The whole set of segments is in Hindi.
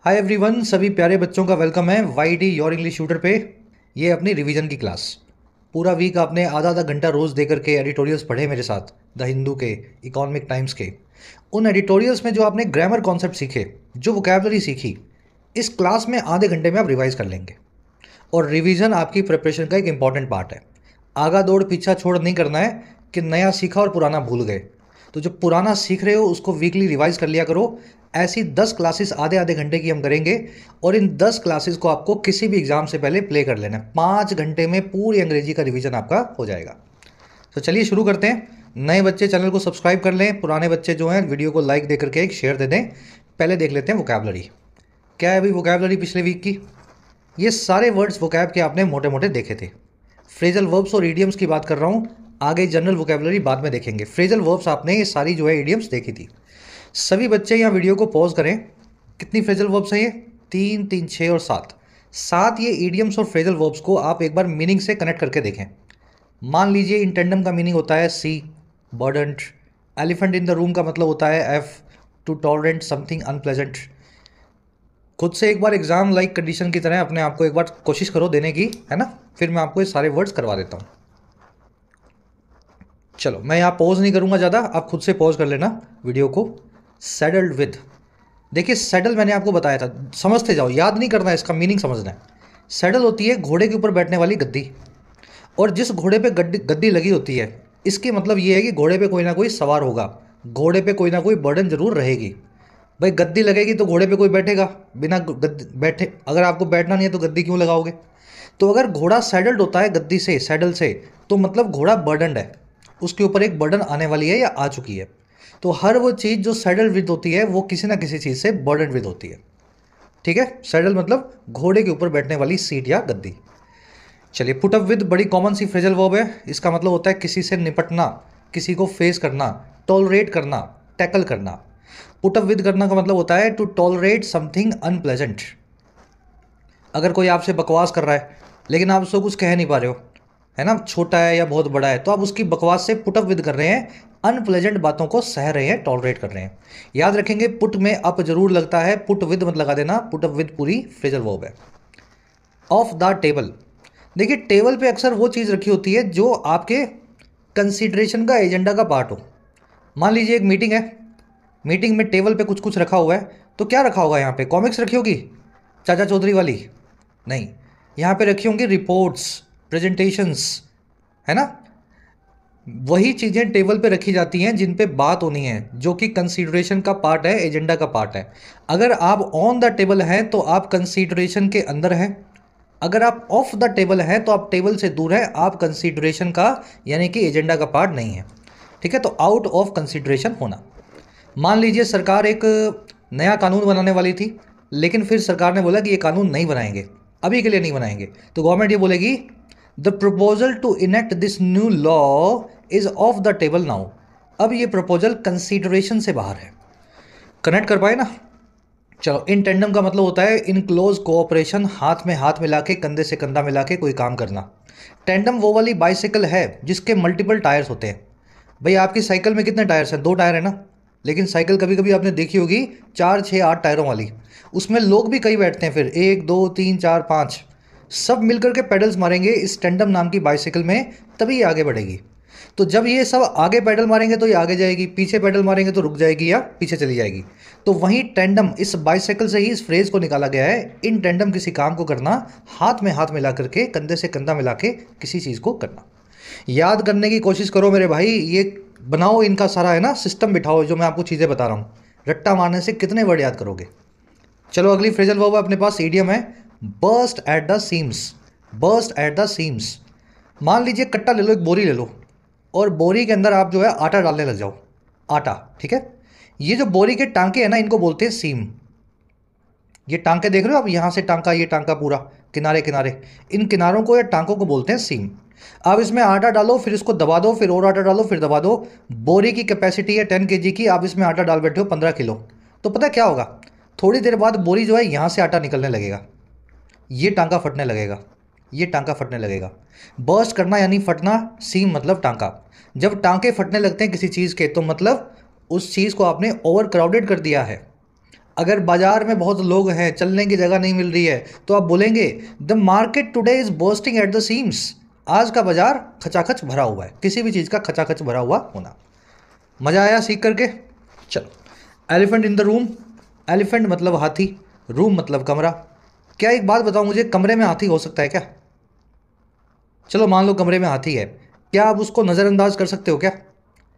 हाय एवरीवन, सभी प्यारे बच्चों का वेलकम है Y D your English tutor पे। ये अपनी रिवीजन की क्लास। पूरा वीक आपने आधा आधा घंटा रोज़ दे करके एडिटोरियल्स पढ़े मेरे साथ, द हिंदू के, इकोनॉमिक टाइम्स के। उन एडिटोरियल्स में जो आपने ग्रामर कॉन्सेप्ट सीखे, जो वोकैबलरी सीखी, इस क्लास में आधे घंटे में आप रिवाइज कर लेंगे। और रिवीजन आपकी प्रिपरेशन का एक इंपॉर्टेंट पार्ट है। आगा दौड़ पीछा छोड़ नहीं करना है कि नया सीखा और पुराना भूल गए। तो जो पुराना सीख रहे हो उसको वीकली रिवाइज कर लिया करो। ऐसी 10 क्लासेस आधे आधे घंटे की हम करेंगे और इन 10 क्लासेस को आपको किसी भी एग्जाम से पहले प्ले कर लेना है। 5 घंटे में पूरी अंग्रेजी का रिवीजन आपका हो जाएगा। तो चलिए शुरू करते हैं। नए बच्चे चैनल को सब्सक्राइब कर लें, पुराने बच्चे जो हैं वीडियो को लाइक दे करके एक शेयर दे दें। पहले देख लेते हैं वोकैबलरी। क्या है अभी वोकैबलरी पिछले वीक की? ये सारे वर्ड्स वोकैब के आपने मोटे मोटे देखे थे। फ्रेजल वर्ब्स और इडियम्स की बात कर रहा हूँ, आगे जनरल वोकैबलरी बाद में देखेंगे। फ्रेजल वर्ब्स आपने ये सारी जो है इडियम्स देखी थी। सभी बच्चे यहाँ वीडियो को पॉज करें। कितनी फ्रेजल वर्ब्स हैं ये? 3, 3, 6 और 7। 7 ये इडियम्स और फ्रेजल वर्ब्स को आप एक बार मीनिंग से कनेक्ट करके देखें। मान लीजिए इन टेंडम का मीनिंग होता है C, burdened. Elephant in the room का मतलब होता है F, to tolerant something unpleasant. खुद से एक बार एग्जाम लाइक कंडीशन की तरह अपने आप को एक बार कोशिश करो देने की, है ना। फिर मैं आपको ये सारे वर्ड्स करवा देता हूँ। चलो मैं यहाँ पॉज नहीं करूँगा ज़्यादा, आप खुद से पॉज कर लेना वीडियो को। सैडल्ड विद, देखिए सैडल मैंने आपको बताया था, समझते जाओ, याद नहीं करना है, इसका मीनिंग समझना है। सैडल होती है घोड़े के ऊपर बैठने वाली गद्दी। और जिस घोड़े पे गद्दी गद्दी लगी होती है, इसके मतलब ये है कि घोड़े पे कोई ना कोई सवार होगा, घोड़े पे कोई ना कोई बर्डन जरूर रहेगी। भाई गद्दी लगेगी तो घोड़े पे कोई बैठेगा, बिना गद्दी बैठे अगर आपको बैठना नहीं है तो गद्दी क्यों लगाओगे? तो अगर घोड़ा सैडल्ड होता है गद्दी से, सैडल से, तो मतलब घोड़ा बर्डनड है, उसके ऊपर एक बर्डन आने वाली है या आ चुकी है। तो हर वो चीज़ जो सैडल विद होती है वो किसी ना किसी चीज़ से बर्डन विद होती है। ठीक है, सैडल मतलब घोड़े के ऊपर बैठने वाली सीट या गद्दी। चलिए, पुट अप विद बड़ी कॉमन सी फ्रेजल वर्ब है। इसका मतलब होता है किसी से निपटना, किसी को फेस करना, टॉलरेट करना, टैकल करना। पुट अप विद करना का मतलब होता है टू टॉलरेट समथिंग अनप्लेजेंट। अगर कोई आपसे बकवास कर रहा है लेकिन आप उसको कुछ कह नहीं पा रहे हो, है ना, छोटा है या बहुत बड़ा है, तो आप उसकी बकवास से पुट अप विद कर रहे हैं, अनप्लेजेंट बातों को सह रहे हैं, टॉलरेट कर रहे हैं। याद रखेंगे पुट में अप जरूर लगता है, पुट विद मत लगा देना। पुट अप विद पूरी फ्रेजल वर्ब है। ऑफ द टेबल, देखिए टेबल पे अक्सर वो चीज़ रखी होती है जो आपके कंसीडरेशन का एजेंडा का पार्ट हो। मान लीजिए एक मीटिंग है, मीटिंग में टेबल पे कुछ कुछ रखा हुआ है, तो क्या रखा होगा यहाँ पे? कॉमिक्स रखी होगी चाचा चौधरी वाली? नहीं, यहाँ पे रखी होंगी रिपोर्ट्स, प्रेजेंटेशंस, है ना। वही चीज़ें टेबल पे रखी जाती हैं जिन पे बात होनी है, जो कि कंसीडरेशन का पार्ट है, एजेंडा का पार्ट है। अगर आप ऑन द टेबल हैं तो आप कंसीडरेशन के अंदर हैं। अगर आप ऑफ द टेबल हैं तो आप टेबल से दूर हैं, आप कंसीडरेशन का यानी कि एजेंडा का पार्ट नहीं है। ठीक है, तो आउट ऑफ कंसीडरेशन होना। मान लीजिए सरकार एक नया कानून बनाने वाली थी, लेकिन फिर सरकार ने बोला कि ये कानून नहीं बनाएंगे, अभी के लिए नहीं बनाएंगे। तो गवर्नमेंट ये बोलेगी the proposal to enact this new law is off the table now. अब ये प्रपोजल कंसीडरेशन से बाहर है। कनेक्ट कर पाए ना? चलो, इन टेंडम का मतलब होता है इन क्लोज कोऑपरेशन, हाथ में हाथ मिला के, कंधे से कंधा मिला के कोई काम करना। टेंडम वो वाली बाइसाइकिल है जिसके मल्टीपल टायर्स होते हैं। भाई आपकी साइकिल में कितने टायर्स हैं? 2 टायर है ना। लेकिन साइकिल कभी कभी आपने देखी होगी 4, 6, 8 टायरों वाली। उसमें लोग भी कई बैठते हैं, फिर 1, 2, 3, 4, 5 सब मिलकर के पेडल्स मारेंगे इस टेंडम नाम की बाइसाइकिल में, तभी ये आगे बढ़ेगी। तो जब ये सब आगे पैडल मारेंगे तो ये आगे जाएगी, पीछे पैडल मारेंगे तो रुक जाएगी या पीछे चली जाएगी। तो वहीं टेंडम, इस बाइसाइकिल से ही इस फ्रेज को निकाला गया है। इन टेंडम किसी काम को करना, हाथ में हाथ मिला करके, कंधे से कंधा मिला के किसी चीज़ को करना। याद करने की कोशिश करो मेरे भाई, ये बनाओ इनका सारा, है ना, सिस्टम बिठाओ। जो मैं आपको चीज़ें बता रहा हूँ, रट्टा मारने से कितने वर्ड याद करोगे। चलो अगली फ्रेजल वर्ब अपने पास इडियम है, burst at the seems. Burst at the seems, मान लीजिए कट्टा ले लो, एक बोरी ले लो, और बोरी के अंदर आप जो है आटा डालने लग जाओ। आटा, ठीक है। ये जो बोरी के टांके हैं ना, इनको बोलते हैं सीम। ये टांके देख रहे हो आप, यहाँ से टांका, ये टांका पूरा, किनारे किनारे, इन किनारों को या टांकों को बोलते हैं सीम। अब इसमें आटा डालो, फिर इसको दबा दो, फिर और आटा डालो, फिर दबा दो। बोरी की कैपेसिटी है 10 kg की, आप इसमें आटा डाल बैठे हो 15 किलो। तो पता क्या होगा? थोड़ी देर बाद बोरी जो है यहाँ से आटा निकलने लगेगा, ये टांका फटने लगेगा, ये टांका फटने लगेगा। बर्स्ट करना यानी फटना, सीम मतलब टांका। जब टांके फटने लगते हैं किसी चीज़ के, तो मतलब उस चीज़ को आपने ओवर क्राउडेड कर दिया है। अगर बाजार में बहुत लोग हैं, चलने की जगह नहीं मिल रही है, तो आप बोलेंगे the market today is bursting at the seems. आज का बाजार खचाखच भरा हुआ है, किसी भी चीज़ का खचाखच भरा हुआ होना। मज़ा आया सीख करके? चलो, elephant in the room. Elephant मतलब हाथी, रूम मतलब कमरा। क्या एक बात बताओ मुझे, कमरे में हाथी हो सकता है क्या? चलो मान लो कमरे में हाथी है, क्या आप उसको नज़रअंदाज कर सकते हो क्या?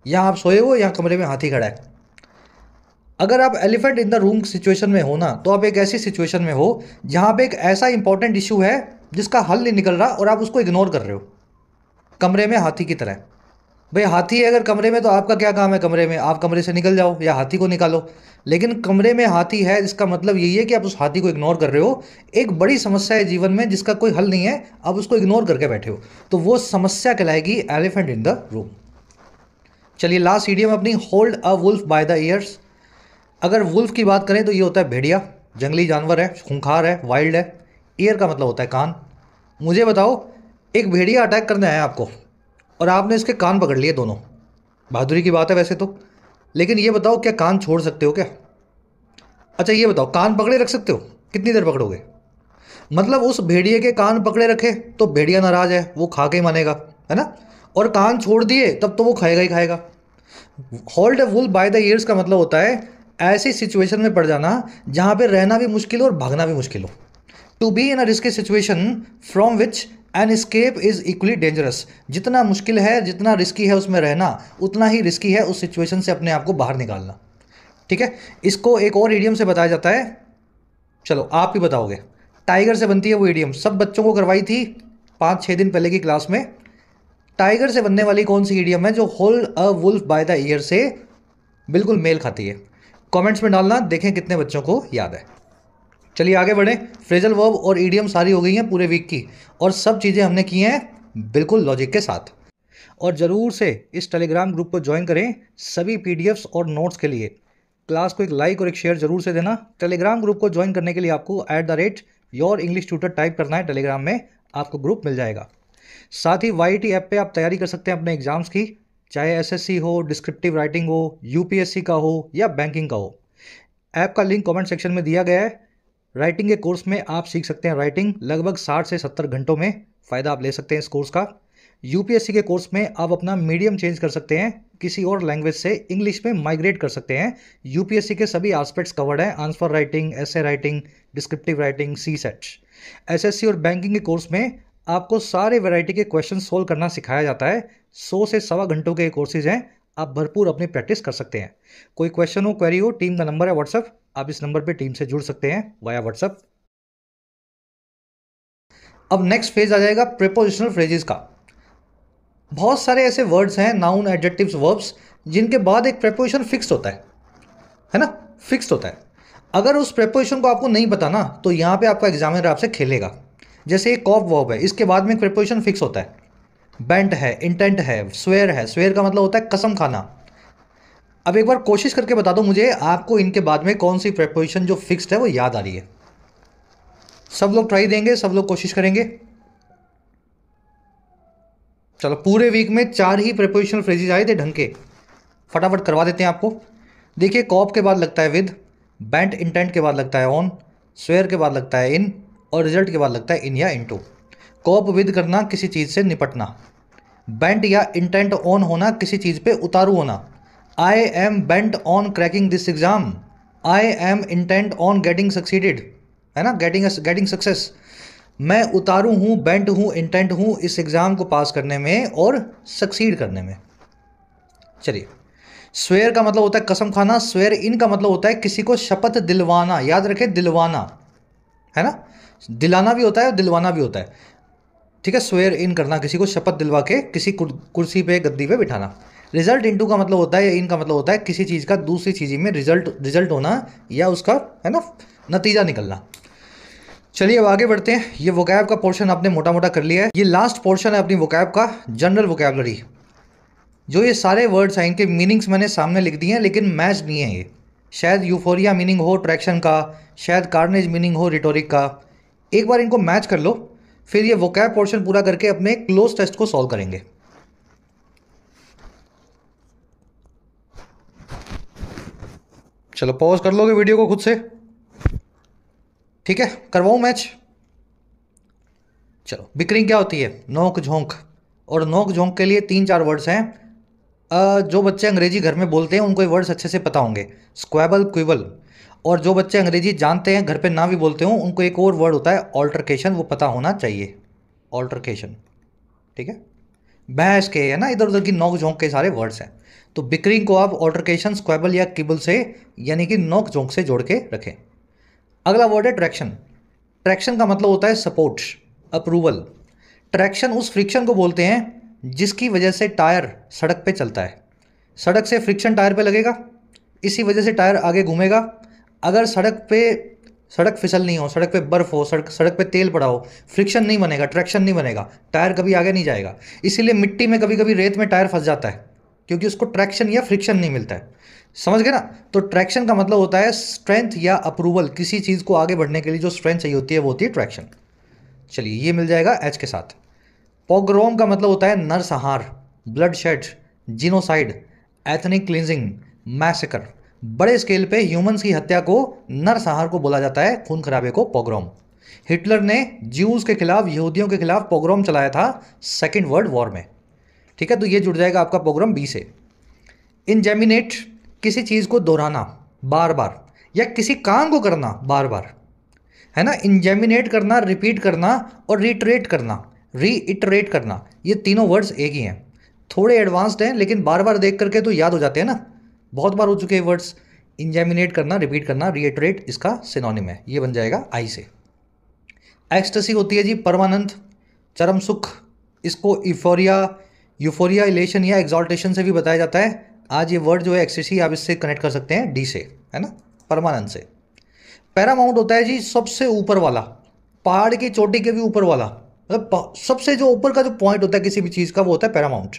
यहाँ आप सोए हो, यहाँ कमरे में हाथी खड़ा है। अगर आप elephant in the room situation में हो ना, तो आप एक ऐसी सिचुएशन में हो जहाँ पे एक ऐसा इंपॉर्टेंट इशू है जिसका हल नहीं निकल रहा और आप उसको इग्नोर कर रहे हो, कमरे में हाथी की तरह। भाई हाथी है अगर कमरे में, तो आपका क्या काम है कमरे में? आप कमरे से निकल जाओ या हाथी को निकालो। लेकिन कमरे में हाथी है, इसका मतलब यही है कि आप उस हाथी को इग्नोर कर रहे हो। एक बड़ी समस्या है जीवन में जिसका कोई हल नहीं है, आप उसको इग्नोर करके बैठे हो, तो वो समस्या कहलाएगी एलिफेंट इन द रूम। चलिए लास्ट इडियम अपनी, hold a wolf by the ears. अगर वुल्फ की बात करें तो ये होता है भेड़िया, जंगली जानवर है, खूंखार है, वाइल्ड है। ईयर का मतलब होता है कान। मुझे बताओ, एक भेड़िया अटैक करने आया आपको और आपने इसके कान पकड़ लिए दोनों। बहादुरी की बात है वैसे तो, लेकिन ये बताओ क्या कान छोड़ सकते हो क्या? अच्छा ये बताओ, कान पकड़े रख सकते हो? कितनी देर पकड़ोगे? मतलब उस भेड़िए के कान पकड़े रखे तो भेड़िया नाराज है, वो खा के ही मानेगा, है ना? और कान छोड़ दिए तब तो वो खाएगा ही खाएगा। Hold a wolf by the ears का मतलब होता है ऐसी सिचुएशन में पड़ जाना जहां पे रहना भी मुश्किल हो और भागना भी मुश्किल हो। To be in a risky situation from which an escape is equally dangerous. जितना मुश्किल है, जितना रिस्की है उसमें रहना, उतना ही रिस्की है उस सिचुएशन से अपने आप को बाहर निकालना। ठीक है, इसको एक और इडियम से बताया जाता है। चलो आप ही बताओगे। टाइगर से बनती है वो इडियम, सब बच्चों को करवाई थी 5-6 दिन पहले की क्लास में। टाइगर से बनने वाली कौन सी इडियम है जो hold a wolf by the ear से बिल्कुल मेल खाती है? कमेंट्स में डालना, देखें कितने बच्चों को याद है। चलिए आगे बढ़ें। फ्रेजल वर्ब और इडियम सारी हो गई हैं पूरे वीक की, और सब चीज़ें हमने की हैं बिल्कुल लॉजिक के साथ। और ज़रूर से इस टेलीग्राम ग्रुप को ज्वाइन करें सभी पीडीएफ्स और नोट्स के लिए। क्लास को एक लाइक और एक शेयर जरूर से देना। टेलीग्राम ग्रुप को ज्वाइन करने के लिए आपको @YourEnglishTutor टाइप करना है टेलीग्राम में, आपको ग्रुप मिल जाएगा। साथ ही YT ऐप पे आप तैयारी कर सकते हैं अपने एग्जाम्स की, चाहे SSC हो, डिस्क्रिप्टिव राइटिंग हो, UPSC का हो या बैंकिंग का हो। ऐप का लिंक कमेंट सेक्शन में दिया गया है। राइटिंग के कोर्स में आप सीख सकते हैं राइटिंग लगभग 60 से 70 घंटों में, फ़ायदा आप ले सकते हैं इस कोर्स का। UPSC के कोर्स में आप अपना मीडियम चेंज कर सकते हैं, किसी और लैंग्वेज से इंग्लिश में माइग्रेट कर सकते हैं। UPSC के सभी एस्पेक्ट्स कवर्ड हैं, आंसर राइटिंग, ऐसे writing, descriptive writing, CSET। SSC और बैंकिंग के कोर्स में आपको सारे वैरायटी के क्वेश्चन सोल्व करना सिखाया जाता है। 100 से 1.25 घंटों के कोर्सेज हैं, आप भरपूर अपनी प्रैक्टिस कर सकते हैं। कोई क्वेश्चन हो, क्वेरी हो, टीम का नंबर है व्हाट्सअप, आप इस नंबर पे टीम से जुड़ सकते हैं वाया व्हाट्सअप। अब नेक्स्ट फेज आ जाएगा प्रीपोजिशनल फ्रेजेस का। बहुत सारे ऐसे वर्ड्स हैं, नाउन, एडजेक्टिव्स, वर्ब्स, जिनके बाद एक प्रीपोजिशन फिक्स होता है ना? फिक्स होता है। अगर उस प्रीपोजिशन को आपको नहीं पता ना, तो यहाँ पे आपका एग्जामिनर आपसे खेलेगा। जैसे एक कॉप वर्ब है, इसके बाद में एक प्रीपोजिशन फिक्स होता है। बेंट है, इंटेंट है, स्वेयर है। स्वेयर का मतलब होता है कसम खाना। अब एक बार कोशिश करके बता दो मुझे, आपको इनके बाद में कौन सी प्रीपोजिशन जो फिक्स्ड है वो याद आ रही है? सब लोग ट्राई देंगे, सब लोग कोशिश करेंगे। चलो पूरे वीक में 4 ही प्रीपोजिशनल फ्रेजेज आए थे ढंग के, फटाफट करवा देते हैं आपको। देखिए, कॉप के बाद लगता है विद, बेंट इंटेंट के बाद लगता है ऑन, स्वेयर के बाद लगता है इन, और रिजल्ट के बाद लगता है इन या इनटू। कॉप विद करना, किसी चीज़ से निपटना। बेंट या इंटेंट ऑन होना, किसी चीज़ पे उतारू होना। I am bent on cracking this exam, I am intent on getting succeeded, है ना, गेटिंग सक्सेस। मैं उतारू हूँ, बेंट हूँ, इंटेंट हूँ इस एग्ज़ाम को पास करने में और सक्सीड करने में। चलिए, स्वेयर का मतलब होता है कसम खाना। स्वेयर इन का मतलब होता है किसी को शपथ दिलवाना। याद रखें, दिलवाना, है ना? दिलाना भी होता है और दिलवाना भी होता है। ठीक है, स्वेयर इन करना, किसी को शपथ दिलवा के किसी कुर्सी पे, गद्दी पे बिठाना। रिजल्ट इनटू का मतलब होता है, या इन का मतलब होता है किसी चीज़ का दूसरी चीज़ में रिजल्ट होना, या उसका, है ना, नतीजा निकलना। चलिए अब आगे बढ़ते हैं। ये वोकैब का पोर्शन आपने मोटा मोटा कर लिया है। ये लास्ट पोर्शन है अपनी वोकैब का, जनरल वोकैबलरी। जो ये सारे वर्ड्स हैं, इनके मीनिंग्स मैंने सामने लिख दिए हैं, लेकिन मैच नहीं है ये। शायद यूफोरिया मीनिंग हो ट्रैक्शन का, शायद कार्नेज मीनिंग हो रिटोरिक का। एक बार इनको मैच कर लो, फिर ये वोकैब पोर्शन पूरा करके अपने क्लोज टेस्ट को सॉल्व करेंगे। चलो पॉज कर लोगे वीडियो को खुद से? ठीक है, करवाऊँ मैच? चलो, बिकरिंग क्या होती है? नोक झोंक। और नोक झोंक के लिए 3-4 वर्ड्स हैं। जो बच्चे अंग्रेजी घर में बोलते हैं उनको ये वर्ड्स अच्छे से पता होंगे। स्क्वैबल, क्विबल। और जो बच्चे अंग्रेजी जानते हैं, घर पे ना भी बोलते हो, उनको एक और वर्ड होता है ऑल्टरकेशन, वो पता होना चाहिए। ऑल्टरकेशन, ठीक है। बहस के, है ना, इधर उधर की नोक झोंक के सारे वर्ड्स हैं। तो बिकरिंग को आप ऑल्टरकेशन, स्क्वैबल या किबल से, यानी कि नोक झोंक से जोड़ के रखें। अगला वर्ड है ट्रैक्शन। ट्रैक्शन का मतलब होता है सपोर्ट, अप्रूवल। ट्रैक्शन उस फ्रिक्शन को बोलते हैं जिसकी वजह से टायर सड़क पे चलता है। सड़क से फ्रिक्शन टायर पे लगेगा, इसी वजह से टायर आगे घूमेगा। अगर सड़क फिसल नहीं हो, सड़क पे बर्फ हो, सड़क पे तेल पड़ा हो, फ्रिक्शन नहीं बनेगा, ट्रैक्शन नहीं बनेगा, टायर कभी आगे नहीं जाएगा। इसीलिए मिट्टी में कभी कभी, रेत में टायर फंस जाता है, क्योंकि उसको ट्रैक्शन या फ्रिक्शन नहीं मिलता है। समझ गए ना? तो ट्रैक्शन का मतलब होता है स्ट्रेंथ या अप्रूवल। किसी चीज़ को आगे बढ़ने के लिए जो स्ट्रेंथ चाहिए होती है वो होती है ट्रैक्शन। चलिए, ये मिल जाएगा एच के साथ। पोग्रोम का मतलब होता है नरसंहार, bloodshed, genocide, ethnic cleansing, massacre. बड़े स्केल पे ह्यूमंस की हत्या को, नरसंहार को बोला जाता है, खून खराबे को पोग्रोम। हिटलर ने ज्यूज़ के खिलाफ, यहूदियों के खिलाफ पोग्रोम चलाया था सेकेंड वर्ल्ड वॉर में। ठीक है, तो ये जुड़ जाएगा आपका पोग्रोम बी से। इंजेमिनेट, किसी चीज़ को दोहराना बार बार, या किसी काम को करना बार बार, है ना। इंजेमिनेट करना, रिपीट करना, और रीटरेट करना, रीइटरेट करना, ये तीनों वर्ड्स एक ही हैं। थोड़े एडवांस्ड हैं, लेकिन बार बार देख करके तो याद हो जाते हैं ना, बहुत बार हो चुके हैं वर्ड्स। इंजेमिनेट करना, रिपीट करना, रीइटरेट, इसका सिनोनिम है, ये बन जाएगा आई से। एक्सटेसी होती है जी परमानंद, चरम सुख। इसको यूफोरिया, इलेशन या एक्सॉल्टेशन से भी बताया जाता है। आज ये वर्ड जो है एक्सटेसी, आप इससे कनेक्ट कर सकते हैं डी से, है ना, परमानंद से। पैरामाउंट होता है जी सबसे ऊपर वाला, पहाड़ की चोटी के भी ऊपर वाला, मतलब सबसे जो ऊपर का जो पॉइंट होता है किसी भी चीज़ का, वो होता है पैरामाउंट।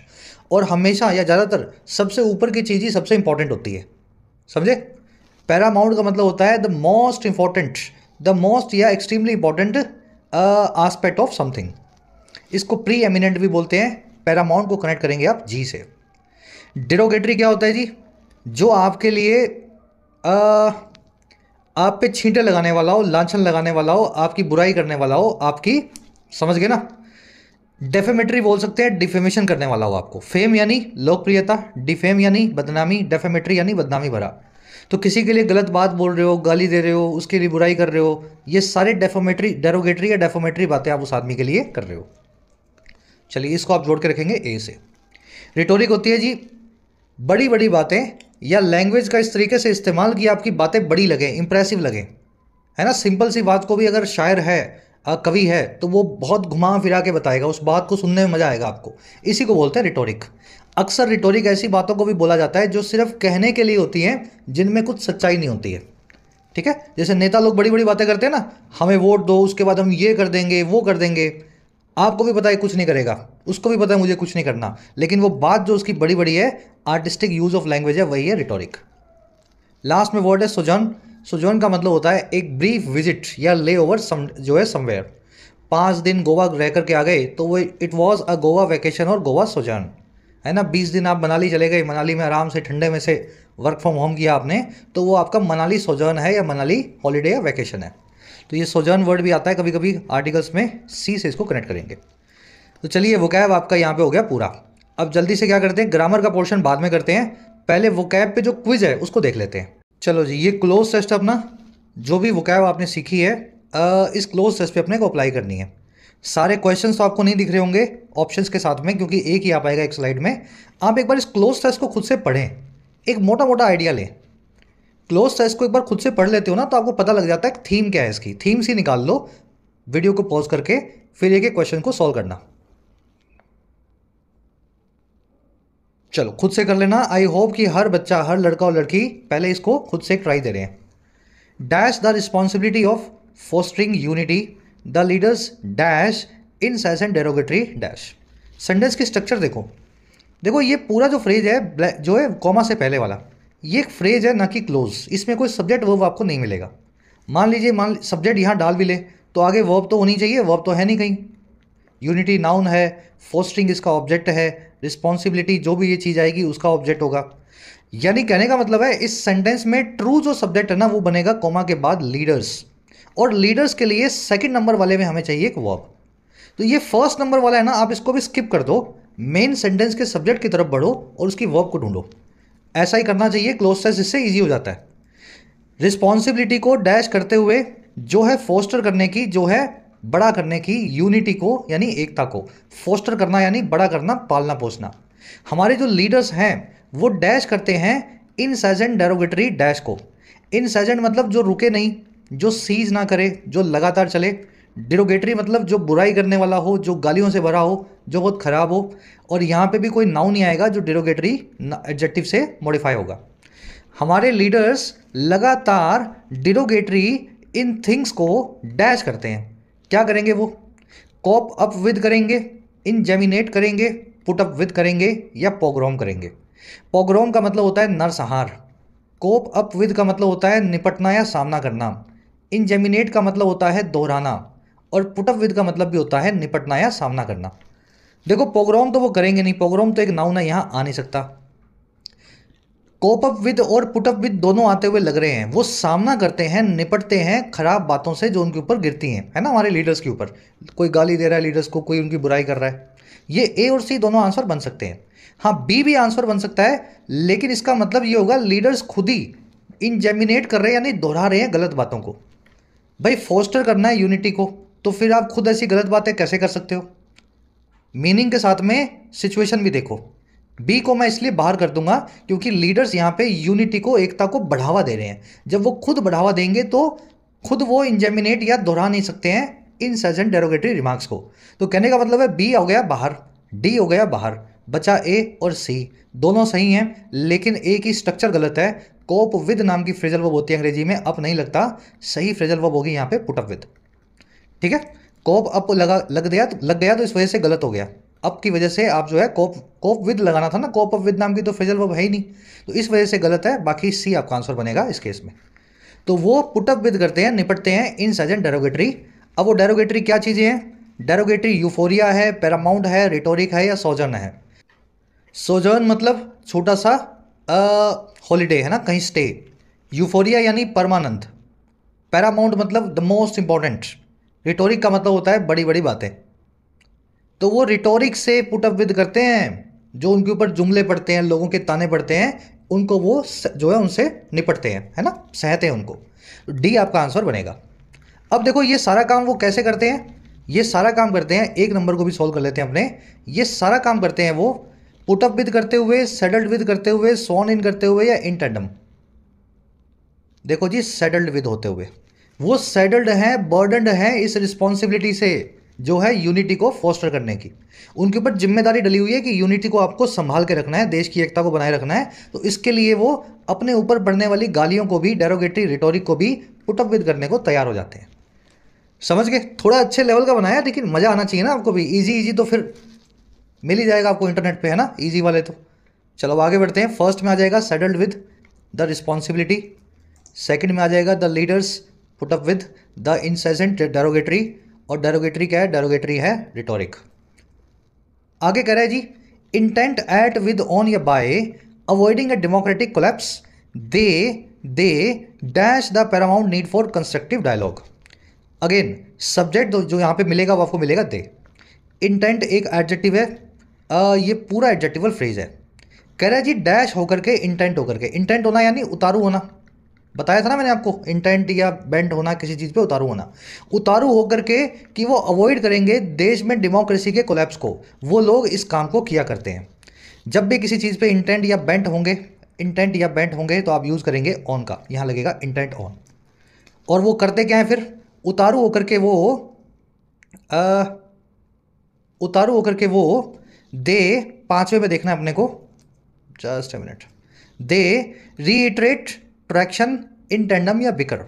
और हमेशा या ज़्यादातर सबसे ऊपर की चीज़ ही सबसे इंपॉर्टेंट होती है, समझे। पैरामाउंट का मतलब होता है the most important, the most या extremely important aspect of something. इसको प्री एमिनेंट भी बोलते हैं। पैरामाउंट को कनेक्ट करेंगे आप जी से। डिरोगेटरी क्या होता है जी? जो आपके लिए आप पे छींटे लगाने वाला हो, लांछन लगाने वाला हो, आपकी बुराई करने वाला हो, आपकी, समझ गए ना। डेफेमेटरी बोल सकते हैं, डिफेमेशन करने वाला हो आपको। फेम यानी लोकप्रियता, डिफेम यानी बदनामी, डेफेमेटरी यानी बदनामी भरा। तो किसी के लिए गलत बात बोल रहे हो, गाली दे रहे हो, उसके लिए बुराई कर रहे हो, ये सारे डेरोगेटरी या डेफोमेटरी बातें आप उस आदमी के लिए कर रहे हो। चलिए, इसको आप जोड़ के रखेंगे ए से। रिटोरिक होती है जी बड़ी बड़ी बातें या लैंग्वेज का इस तरीके से इस्तेमाल कि आपकी बातें बड़ी लगे, इंप्रेसिव लगे, है ना। सिंपल सी बात को भी अगर शायर है, कवि है, तो वो बहुत घुमा फिरा के बताएगा, उस बात को सुनने में मजा आएगा आपको। इसी को बोलते हैं रिटोरिक। अक्सर रिटोरिक ऐसी बातों को भी बोला जाता है जो सिर्फ कहने के लिए होती हैं, जिनमें कुछ सच्चाई नहीं होती है। ठीक है, जैसे नेता लोग बड़ी बड़ी बातें करते हैं ना, हमें वोट दो, उसके बाद हम ये कर देंगे, वो कर देंगे। आपको भी पता है कुछ नहीं करेगा, उसको भी पता है मुझे कुछ नहीं करना, लेकिन वो बात जो उसकी बड़ी बड़ी है, आर्टिस्टिक यूज ऑफ लैंग्वेज है, वही है रिटोरिक। लास्ट में वर्ड है सोजर्न। सोजर्न का मतलब होता है एक ब्रीफ विजिट या ले ओवर जो है समवेयर। 5 दिन गोवा रह करके आ गए तो वो it was a Goa vacation और गोवा सोजर्न, है ना। 20 दिन आप मनाली चले गए, मनाली में आराम से ठंडे में से वर्क फ्रॉम होम किया आपने, तो वो आपका मनाली सोजर्न है या मनाली हॉलीडे या वैकेशन है। तो ये सोजर्न वर्ड भी आता है कभी कभी आर्टिकल्स में, सी से इसको कनेक्ट करेंगे। तो चलिए, वोकैब आपका यहाँ पे हो गया पूरा। अब जल्दी से क्या करते हैं, ग्रामर का पोर्शन बाद में करते हैं, पहले वोकैब पे जो क्विज है उसको देख लेते हैं। चलो जी, ये क्लोज टेस्ट अपना, जो भी वोकैब आपने सीखी है इस क्लोज टेस्ट पे अपने को अप्लाई करनी है। सारे क्वेश्चंस तो आपको नहीं दिख रहे होंगे ऑप्शंस के साथ में, क्योंकि एक ही आ पाएगा एक स्लाइड में। आप एक बार इस क्लोज टेस्ट को खुद से पढ़ें, एक मोटा मोटा आइडिया लें। क्लोज टेस्ट को एक बार खुद से पढ़ लेते हो ना, तो आपको पता लग जाता है थीम क्या है इसकी। थीम सी निकाल लो, वीडियो को पॉज करके, फिर एक एक क्वेश्चन को सॉल्व करना। चलो, खुद से कर लेना। आई होप कि हर बच्चा, हर लड़का और लड़की पहले इसको खुद से ट्राई दे रहे हैं। Dash the responsibility of fostering unity, the leaders dash in सेस एंड डेरोगेटरी डैश। सेंटेंस की स्ट्रक्चर देखो, देखो ये पूरा जो फ्रेज है, जो है कॉमा से पहले वाला, ये एक फ्रेज है ना कि क्लोज। इसमें कोई सब्जेक्ट वर्ब आपको नहीं मिलेगा। मान लीजिए सब्जेक्ट यहाँ डाल भी ले तो आगे वर्ब तो होनी चाहिए, वर्ब तो है नहीं कहीं। यूनिटी नाउन है, फोस्टरिंग इसका ऑब्जेक्ट है, रिस्पॉन्सिबिलिटी जो भी ये चीज़ आएगी उसका ऑब्जेक्ट होगा। यानी कहने का मतलब है इस सेंटेंस में ट्रू जो सब्जेक्ट है ना वो बनेगा कॉमा के बाद लीडर्स, और लीडर्स के लिए सेकंड नंबर वाले में हमें चाहिए एक वर्ब। तो ये फर्स्ट नंबर वाला है ना, आप इसको भी स्किप कर दो, मेन सेंटेंस के सब्जेक्ट की तरफ बढ़ो और उसकी वर्ब को ढूंढो। ऐसा ही करना चाहिए क्लोज सेंस, इससे ईजी हो जाता है। रिस्पॉन्सिबिलिटी को डैश करते हुए जो है फोस्टर करने की, जो है बड़ा करने की, यूनिटी को यानी एकता को फोस्टर करना यानी बड़ा करना, पालना पोसना। हमारे जो लीडर्स हैं वो डैश करते हैं इनसेजेंट डेरोगेटरी डैश को। इनसेजेंट मतलब जो रुके नहीं, जो सीज ना करे, जो लगातार चले। डिरोगेटरी मतलब जो बुराई करने वाला हो, जो गालियों से भरा हो, जो बहुत खराब हो। और यहाँ पे भी कोई नाउन नहीं आएगा जो डिरोगेटरी एडजेक्टिव से मॉडिफाई होगा। हमारे लीडर्स लगातार डिरोगेटरी इन थिंग्स को डैश करते हैं। क्या करेंगे वो? कॉप अप विद करेंगे, इंजेमिनेट करेंगे, पुट अप विद करेंगे या पोग्रोम करेंगे। पोग्रोम का मतलब होता है नरसंहार। कोप अप विद का मतलब होता है निपटना या सामना करना। इंजेमिनेट का मतलब होता है दोहराना, और पुट अप विद का मतलब भी होता है निपटना या सामना करना। देखो पोग्रोम तो वो करेंगे नहीं, पोग्रोम तो एक नाउन है, यहाँ आ नहीं सकता। कोप अप विद और पुट अप विद दोनों आते हुए लग रहे हैं, वो सामना करते हैं, निपटते हैं खराब बातों से जो उनके ऊपर गिरती हैं, है ना, हमारे लीडर्स के ऊपर। कोई गाली दे रहा है लीडर्स को, कोई उनकी बुराई कर रहा है। ये ए और सी दोनों आंसर बन सकते हैं। हाँ, बी भी आंसर बन सकता है, लेकिन इसका मतलब ये होगा लीडर्स खुद ही इंजेमिनेट कर रहे हैं, यानी दोहरा रहे हैं गलत बातों को। भाई फोस्टर करना है यूनिटी को, तो फिर आप खुद ऐसी गलत बातें कैसे कर सकते हो? मीनिंग के साथ में सिचुएशन भी देखो। बी को मैं इसलिए बाहर कर दूंगा क्योंकि लीडर्स यहाँ पे यूनिटी को, एकता को बढ़ावा दे रहे हैं। जब वो खुद बढ़ावा देंगे तो खुद वो इंजेमिनेट या दोहरा नहीं सकते हैं इनसर्जेंट डेरोगेटरी रिमार्क्स को। तो कहने का मतलब है बी हो गया बाहर, डी हो गया बाहर, बचा ए और सी। दोनों सही हैं, लेकिन ए की स्ट्रक्चर गलत है। कोप विद नाम की फ्रेजल वर्ब होती है अंग्रेजी में, अप नहीं लगता। सही फ्रेजल वर्ब होगी यहाँ पे पुट अप विद। ठीक है, कोप अप लग गया तो इस वजह से गलत हो गया। अप की वजह से आप जो है कोप विद लगाना था ना, कोप अप विद नाम की तो फ्रेजल वर्ब है ही नहीं, तो इस वजह से गलत है। बाकी सी आपका आंसर बनेगा इस केस में। तो वो पुट अप विद करते हैं, निपटते हैं इनसर्जेंट डेरोगेटरी। अब वो डेरोगेटरी क्या चीज़ें हैं? डेरोगेटरी यूफोरिया है, पैरामाउंट है, रिटोरिक है या सोजर्न है। सोजर्न मतलब छोटा सा हॉलीडे है ना, कहीं स्टे। यूफोरिया यानी परमानंद। पैरामाउंट मतलब द मोस्ट इंपॉर्टेंट। रिटोरिक का मतलब होता है बड़ी बड़ी बातें। तो वो रिटोरिक से पुट अप विद करते हैं, जो उनके ऊपर जुमले पड़ते हैं, लोगों के ताने पड़ते हैं, उनको वो जो है उनसे निपटते हैं, है ना, सहते हैं उनको। डी आपका आंसर बनेगा। अब देखो ये सारा काम वो कैसे करते हैं? ये सारा काम करते हैं, एक नंबर को भी सॉल्व कर लेते हैं अपने। ये सारा काम करते हैं वो पुट अप विद करते हुए, सेटल्ड विद करते हुए, सॉन इन करते हुए या इन टैंडम। देखो जी, सेटल्ड विद होते हुए। वो सेटल्ड हैं, बर्डनड हैं इस रिस्पॉन्सिबिलिटी से जो है यूनिटी को फोस्टर करने की। उनके ऊपर जिम्मेदारी डली हुई है कि यूनिटी को आपको संभाल के रखना है, देश की एकता को बनाए रखना है। तो इसके लिए वो अपने ऊपर पड़ने वाली गालियों को भी, डेरोगेटरी रिटोरिक को भी पुट अप विद करने को तैयार हो जाते हैं। समझ गए? थोड़ा अच्छे लेवल का बनाया, लेकिन मज़ा आना चाहिए ना आपको भी। इजी तो फिर मिल ही जाएगा आपको इंटरनेट पे, है ना, इजी वाले तो। चलो अब आगे बढ़ते हैं। फर्स्ट में आ जाएगा settled with the responsibility. Second में आ जाएगा the leaders put up with the incessant derogatory. और डेरोगेटरी क्या है? डेरोगेटरी है रिटोरिक। आगे कह रहा है जी, इंटेंट एट विद ऑन या by avoiding a democratic collapse they dash the paramount need for constructive dialogue. Again subject जो यहाँ पे मिलेगा वो आपको मिलेगा दे। इंटेंट एक एडजेक्टिव है, ये पूरा एडजेक्टिवल फ्रेज है। कह रहा है जी डैश होकर के, इंटेंट होकर के। इंटेंट होना यानी उतारू होना, बताया था ना मैंने आपको, इंटेंट या बेंट होना, किसी चीज़ पे उतारू होना। उतारू होकर के कि वो अवॉइड करेंगे देश में डेमोक्रेसी के कोलैप्स को, वो लोग इस काम को किया करते हैं। जब भी किसी चीज़ पे इंटेंट या बेंट होंगे तो आप यूज़ करेंगे ऑन का, यहाँ लगेगा इंटेंट ऑन। और वो करते क्या है फिर? उतारू होकर के वो दे, पांचवें में देखना है अपने को, just a minute. They reiterate traction in tandem या बिकर।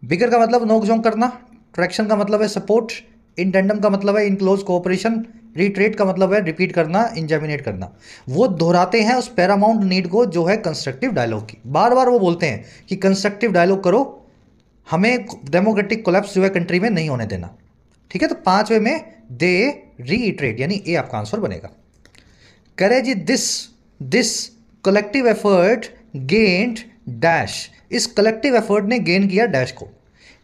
बिकर का मतलब नोक झोंक करना, ट्रैक्शन का मतलब है सपोर्ट, इन टेंडम का मतलब है इन क्लोज कोऑपरेशन, रिट्रेट का मतलब है रिपीट करना, इंजेमिनेट करना। वो दोहराते हैं उस पैरामाउंट नीड को जो है कंस्ट्रक्टिव डायलॉग की। बार बार वो बोलते हैं कि कंस्ट्रक्टिव डायलॉग करो, हमें डेमोक्रेटिक कोलैप्स जो है कंट्री में नहीं होने देना। ठीक है, तो पांचवें में दे रीइटरेट यानी ए आपका आंसर बनेगा। कह रहे जी this collective effort gained dash, इस कलेक्टिव एफर्ट ने गेन किया डैश को।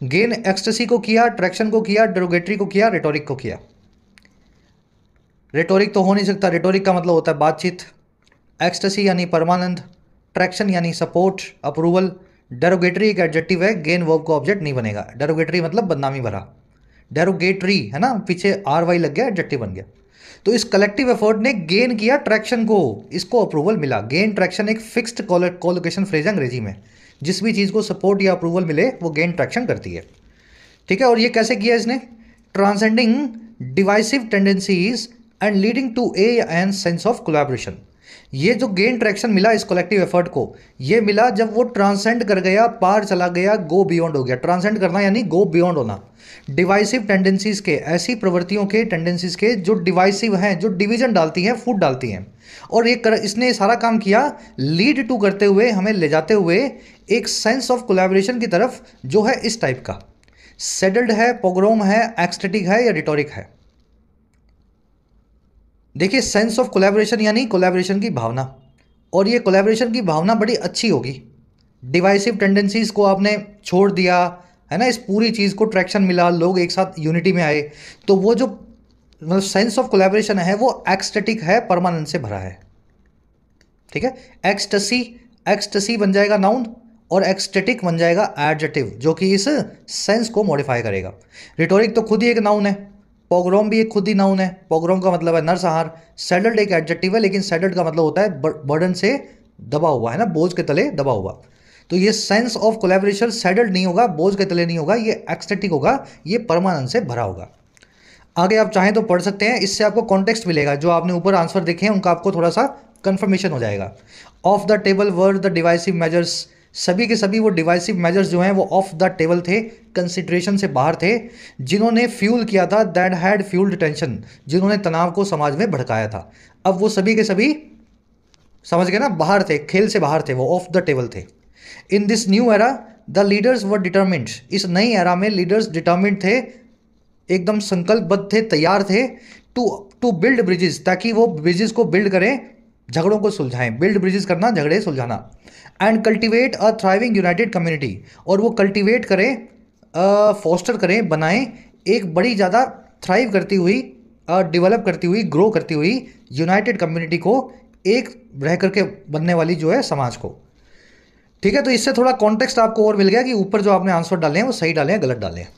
गेन एक्सटेसी को किया, ट्रैक्शन को किया, डेरोगेटरी को किया, रेटोरिक को किया। रेटोरिक तो हो नहीं सकता, रेटोरिक का मतलब होता है बातचीत। एक्सटेसी यानी परमानंद, ट्रैक्शन यानी सपोर्ट, अप्रूवल। डेरोगेटरी एक एडजेक्टिव है, गेन वर्ब को ऑब्जेक्ट नहीं बनेगा। डेरोगेटरी मतलब बदनामी भरा, डेरोगेटरी है ना, पीछे आर वाई लग गया, एडजेक्टिव बन गया। तो इस कलेक्टिव एफर्ट ने गेन किया ट्रैक्शन को, इसको अप्रूवल मिला। गेन ट्रैक्शन एक फिक्स्ड कोलोकेशन फ्रेज है अंग्रेजी में, जिस भी चीज़ को सपोर्ट या अप्रूवल मिले वो गेन ट्रैक्शन करती है, ठीक है। और ये कैसे किया इसने? Transcending divisive tendencies and leading to an sense of collaboration. ये जो गेन ट्रैक्शन मिला इस कलेक्टिव एफर्ट को, ये मिला जब वो ट्रांसेंड कर गया, पार चला गया, गो बियॉन्ड हो गया। ट्रांसेंड करना यानी गो बियॉन्ड होना। डिवाइसिव टेंडेंसीज के, ऐसी प्रवृत्तियों के, टेंडेंसीज के जो डिवाइसिव हैं, जो डिवीजन डालती हैं, फूट डालती हैं। और ये इसने सारा काम किया लीड टू करते हुए, हमें ले जाते हुए एक सेंस ऑफ कोलैबोरेशन की तरफ, जो है इस टाइप का। सेटल्ड है, पोग्रोम है, एक्सटेटिक है या रिटोरिक है। देखिए सेंस ऑफ कोलैबोरेशन यानी कोलैबोरेशन की भावना, और ये कोलैबोरेशन की भावना बड़ी अच्छी होगी। डिवाइसिव टेंडेंसीज को आपने छोड़ दिया है ना, इस पूरी चीज़ को ट्रैक्शन मिला, लोग एक साथ यूनिटी में आए, तो वो जो मतलब सेंस ऑफ कोलैबोरेशन है वो एक्सटेटिक है, परमानेंट से भरा है, ठीक है। एक्सटेसी, एक्सटेसी बन जाएगा नाउन और एक्सटेटिक बन जाएगा एडजेक्टिव, जो कि इस सेंस को मॉडिफाई करेगा। रिटोरिक तो खुद ही एक नाउन है, पोग्रोम भी एक खुद ही नाउन है। पोग्रोम का मतलब है नरसंहार। सैडल्ड एक एडजेक्टिव है, लेकिन सैडल्ड का मतलब होता है बर्डन से दबा हुआ, है ना, बोझ के तले दबा हुआ। तो ये सेंस ऑफ कोलैबोरेशन सैडल्ड नहीं होगा, बोझ के तले नहीं होगा, ये एक्सटेटिक होगा, ये परमानेंट से भरा होगा। आगे आप चाहें तो पढ़ सकते हैं, इससे आपको कॉन्टेक्स्ट मिलेगा। जो आपने ऊपर आंसर देखे हैं उनका आपको थोड़ा सा कंफर्मेशन हो जाएगा। Of the table were the divisive measures, सभी के सभी वो डिवाइसिव मेजर्स जो हैं वो ऑफ द टेबल थे, कंसिडरेशन से बाहर थे। जिन्होंने फ्यूल किया था, दैट हैड फ्यूल्ड टेंशन, जिन्होंने तनाव को समाज में भड़काया था। अब वो सभी के सभी समझ गए ना, बाहर थे, खेल से बाहर थे, वो ऑफ द टेबल थे। In this new era the leaders were determined, इस नई एरा में लीडर्स डिटर्मिन्ड थे, एकदम संकल्पबद्ध थे, तैयार थे। टू बिल्ड ब्रिजेस, ताकि वो ब्रिजेस को बिल्ड करें, झगड़ों को सुलझाएं। बिल्ड ब्रिजेस करना, झगड़े सुलझाना। And cultivate a thriving United community, और वो कल्टिवेट करें, फोस्टर करें, बनाएं एक बड़ी ज़्यादा थ्राइव करती हुई, डेवलप करती हुई, ग्रो करती हुई यूनाइटेड कम्युनिटी को, एक रह करके बनने वाली जो है समाज को, ठीक है। तो इससे थोड़ा कॉन्टेक्स्ट आपको और मिल गया कि ऊपर जो आपने आंसर डाले हैं वो सही डाले हैं, गलत डाले हैं।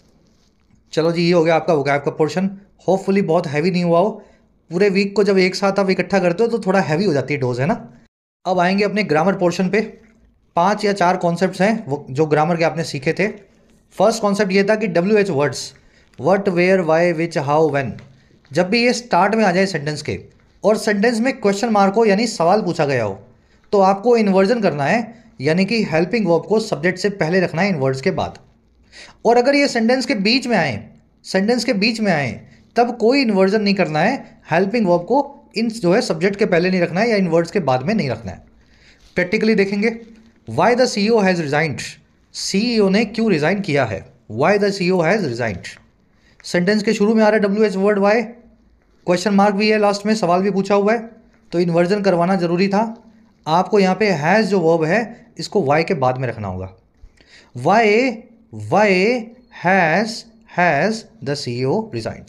चलो जी, ये हो गया आपका वोकैब का पोर्शन। होपफुली बहुत हैवी नहीं हुआ हो। पूरे वीक को जब एक साथ आप इकट्ठा करते हो तो थोड़ा हैवी हो जाती है डोज, है ना। अब आएंगे अपने ग्रामर पोर्शन पे। 5 या 4 कॉन्सेप्ट्स हैं वो जो ग्रामर के आपने सीखे थे। फर्स्ट कॉन्सेप्ट ये था कि WH words, what, where, why, which, how, when, जब भी ये स्टार्ट में आ जाए सेंटेंस के, और सेंटेंस में क्वेश्चन मार्क हो यानी सवाल पूछा गया हो, तो आपको इन्वर्जन करना है, यानी कि हेल्पिंग वर्ब को सब्जेक्ट से पहले रखना है इन वर्ड्स के बाद। और अगर ये सेंटेंस के बीच में आए, सेंटेंस के बीच में आए, तब कोई इन्वर्जन नहीं करना है। हेल्पिंग वर्ब को इन जो है सब्जेक्ट के पहले नहीं रखना है या इन वर्ड्स के बाद में नहीं रखना है। प्रैक्टिकली देखेंगे, why the CEO has resigned, CEO ने क्यों रिजाइन किया है। Why the CEO has resigned, sentence के शुरू में आ रहा है WH word why, question mark भी है, लास्ट में सवाल भी पूछा हुआ है, तो इन्वर्जन करवाना जरूरी था। आपको यहाँ पे हैज़ जो वर्ब है इसको वाई के बाद में रखना होगा। Why has the CEO resigned.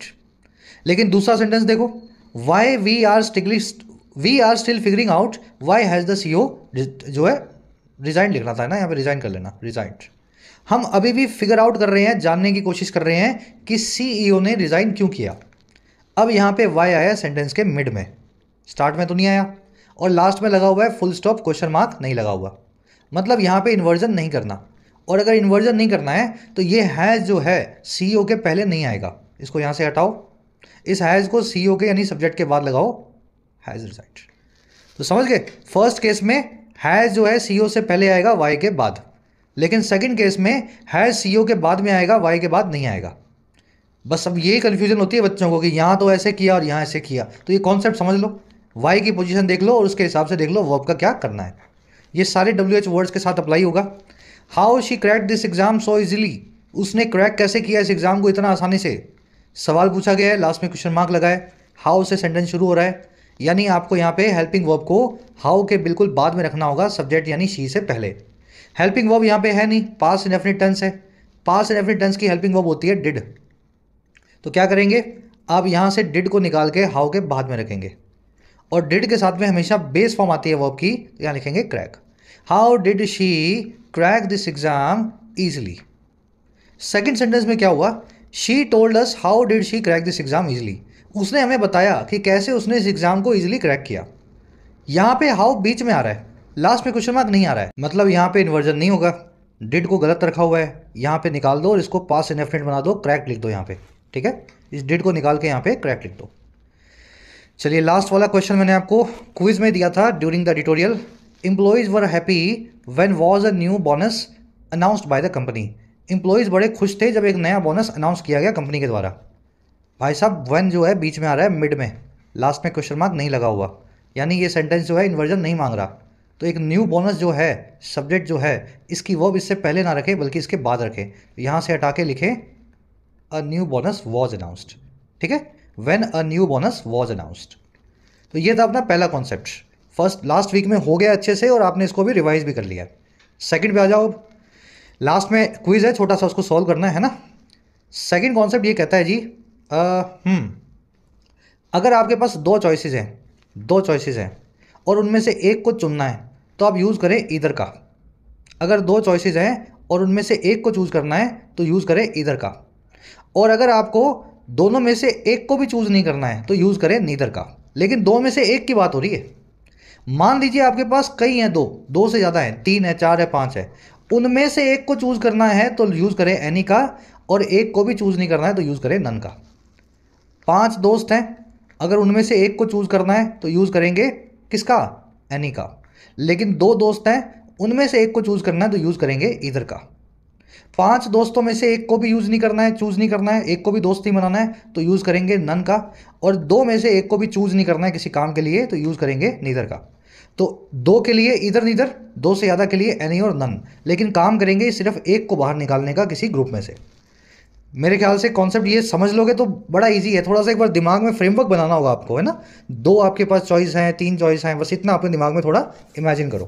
लेकिन दूसरा सेंटेंस देखो, why we are still figuring out why has the CEO जो है रिजाइंड लिखना था ना, यहाँ पे रिजाइन कर लेना, रिजाइंड। हम अभी भी फिगर आउट कर रहे हैं, जानने की कोशिश कर रहे हैं कि CEO ने रिजाइन क्यों किया। अब यहाँ पे वाई आया सेंटेंस के मिड में, स्टार्ट में तो नहीं आया, और लास्ट में लगा हुआ है फुल स्टॉप, क्वेश्चन मार्क नहीं लगा हुआ, मतलब यहाँ पे इन्वर्जन नहीं करना। और अगर इन्वर्जन नहीं करना है तो ये हैज़ जो है CEO के पहले नहीं आएगा, इसको यहाँ से हटाओ, इस हैज़ को CEO के यानी सब्जेक्ट के बाद लगाओ, हैज़ रिजाइंड। तो समझ गए, फर्स्ट केस में हैज़ जो है CEO से पहले आएगा, वाई के बाद। लेकिन सेकंड केस में हैज़ CEO के बाद में आएगा, वाई के बाद नहीं आएगा। बस अब यही कन्फ्यूजन होती है बच्चों को कि यहाँ तो ऐसे किया और यहाँ ऐसे किया। तो ये कॉन्सेप्ट समझ लो, वाई की पोजीशन देख लो और उसके हिसाब से देख लो वर्ब का क्या करना है। ये सारे WH वर्ड्स के साथ अप्लाई होगा। How she crack this exam so easily, उसने क्रैक कैसे किया इस एग्जाम को इतना आसानी से। सवाल पूछा गया है, लास्ट में क्वेश्चन मार्क लगा है, हाउ से सेंटेंस शुरू हो रहा है, यानी आपको यहाँ पे हेल्पिंग वर्ब को हाउ के बिल्कुल बाद में रखना होगा, सब्जेक्ट यानी शी से पहले। हेल्पिंग वर्ब यहाँ पे है नहीं, पास्ट इंडेफिनिट टेंस है। पास्ट इंडेफिनिट टेंस की हेल्पिंग वर्ब होती है डिड। तो क्या करेंगे, आप यहाँ से डिड को निकाल के हाउ के बाद में रखेंगे, और डिड के साथ में हमेशा बेस फॉर्म आती है वर्ब की, तो यहाँ लिखेंगे crack. How did she crack this exam easily. Second sentence में क्या हुआ, she told us how did she crack this exam easily. उसने हमें बताया कि कैसे उसने इस एग्जाम को ईजिली क्रैक किया। यहाँ पे हाउ बीच में आ रहा है, लास्ट में क्वेश्चन मार्क नहीं आ रहा है, मतलब यहाँ पे इन्वर्जन नहीं होगा। डिड को गलत रखा हुआ है, यहाँ पे निकाल दो और इसको पास्ट इंडेफिनिट बना दो, क्रैक लिख दो यहाँ पे, ठीक है। इस डिड को निकाल के यहाँ पे क्रैक लिख दो। चलिए लास्ट वाला क्वेश्चन मैंने आपको क्विज में दिया था during the editorial. Employees were happy when was a new bonus announced by the company. Employees बड़े खुश थे जब एक नया बोनस अनाउंस किया गया कंपनी के द्वारा। भाई साहब व्हेन जो है बीच में आ रहा है, मिड में, लास्ट में क्वेश्चन मार्क नहीं लगा हुआ, यानी ये सेंटेंस जो है इन्वर्जन नहीं मांग रहा। तो एक न्यू बोनस जो है, सब्जेक्ट जो है, इसकी वर्ब इससे पहले ना रखे बल्कि इसके बाद रखे। यहाँ से हटा के लिखे a new bonus was announced, ठीक है, when a new bonus was announced. तो ये था अपना पहला कॉन्सेप्ट, फर्स्ट लास्ट वीक में हो गया अच्छे से और आपने इसको भी रिवाइज भी कर लिया। सेकंड पे आ जाओ, लास्ट में क्विज है छोटा सा, उसको सॉल्व करना है ना। सेकंड कॉन्सेप्ट ये कहता है जी, अगर आपके पास दो चॉइसेस हैं और उनमें से एक को चुनना है तो आप यूज़ करें ईदर का। अगर दो चॉइसेस हैं और उनमें से एक को चूज़ करना है तो यूज़ करें ईदर का। और अगर आपको दोनों में से एक को भी चूज़ नहीं करना है तो यूज़ करें नीदर का। लेकिन दो में से एक की बात हो रही है। मान लीजिए आपके पास कई हैं, दो से ज़्यादा हैं, 3 है, 4 है, 5 है, उनमें से एक को चूज़ करना है तो यूज़ करें एनी का, और एक को भी चूज़ नहीं करना है तो यूज़ करें नन का। 5 दोस्त हैं, अगर उनमें से एक को चूज़ करना है तो यूज़ करेंगे किसका, एनी का। लेकिन 2 दोस्त हैं, उनमें से एक को चूज़ करना है तो यूज़ करेंगे ईदर का। 5 दोस्तों में से एक को भी यूज़ नहीं करना है, चूज़ नहीं करना है, एक को भी दोस्त नहीं बनाना है तो यूज़ करेंगे नन का। और 2 में से एक को भी चूज़ नहीं करना है किसी काम के लिए तो यूज़ करेंगे नीदर का। तो 2 के लिए ईदर नीदर, 2 से ज़्यादा के लिए एनी और नन, लेकिन काम करेंगे सिर्फ एक को बाहर निकालने का किसी ग्रुप में से। मेरे ख्याल से कॉन्सेप्ट ये समझ लोगे तो बड़ा इजी है, थोड़ा सा एक बार दिमाग में फ्रेमवर्क बनाना होगा आपको, है ना। 2 आपके पास चॉइस हैं, 3 चॉइस हैं, बस इतना अपने दिमाग में थोड़ा इमेजिन करो।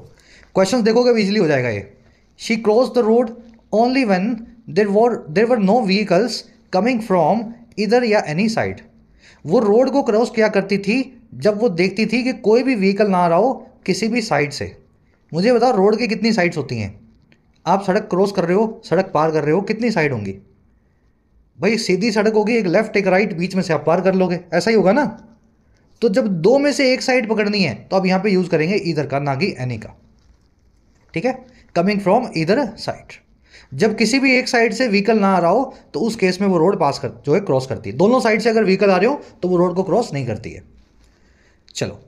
क्वेश्चन देखोगे भी इजीली हो जाएगा ये। She cross the road only when there were no vehicles coming from इधर या एनी साइड। वो रोड को क्रॉस किया करती थी जब वो देखती थी कि कोई भी व्हीकल ना आ रहा हो किसी भी साइड से। मुझे बताओ रोड की कितनी साइड्स होती हैं? आप सड़क क्रॉस कर रहे हो, सड़क पार कर रहे हो, कितनी साइड होंगी भाई? सीधी सड़क होगी, एक लेफ्ट एक राइट, बीच में से आप पार कर लोगे, ऐसा ही होगा ना। तो जब 2 में से एक साइड पकड़नी है तो आप यहां पे यूज करेंगे ईदर का, ना कि एनी का, ठीक है। कमिंग फ्रॉम ईदर साइड, जब किसी भी एक साइड से व्हीकल ना आ रहा हो तो उस केस में वो रोड पास कर जो है क्रॉस करती है। दोनों साइड से अगर व्हीकल आ रहे हो तो वो रोड को क्रॉस नहीं करती है। चलो,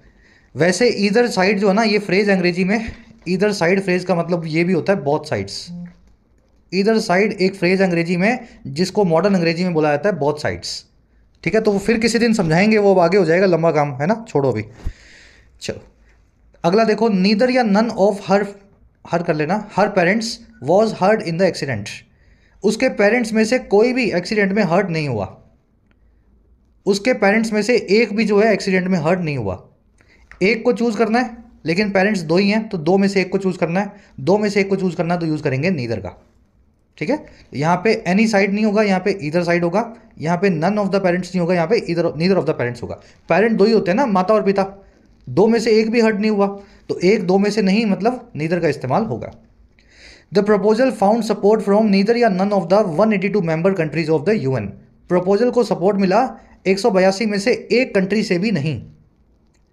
वैसे ईदर साइड जो है ना, ये फ्रेज अंग्रेजी में ईदर साइड फ्रेज का मतलब ये भी होता है बोथ साइड्स। ईदर साइड एक फ्रेज अंग्रेजी में जिसको मॉडर्न अंग्रेजी में बोला जाता है बोथ साइड्स, ठीक है। तो वो फिर किसी दिन समझाएंगे, वो अब आगे हो जाएगा, लंबा काम है ना, छोड़ो अभी। चलो अगला देखो, नीदर या नन ऑफ हर कर लेना, her parents was hurt in the accident. उसके पेरेंट्स में से कोई भी एक्सीडेंट में हर्ट नहीं हुआ। उसके पेरेंट्स में से एक भी जो है एक्सीडेंट में हर्ट नहीं हुआ। एक को चूज करना है, लेकिन पेरेंट्स 2 ही हैं तो 2 में से एक को चूज करना है। 2 में से एक को चूज करना है तो यूज करेंगे नीदर का, ठीक है। यहाँ पे एनी साइड नहीं होगा, यहाँ पे ईदर साइड होगा। यहाँ पे नन ऑफ द पेरेंट्स नहीं होगा, यहाँ पे either neither of the parents होगा। पेरेंट 2 ही होते हैं ना, माता और पिता। 2 में से एक भी हर्ट नहीं हुआ तो एक 2 में से नहीं, मतलब नीदर का इस्तेमाल होगा। The proposal found support from neither या none of the 182 member countries of the UN. Proposal को सपोर्ट मिला 182 में से एक कंट्री से भी नहीं।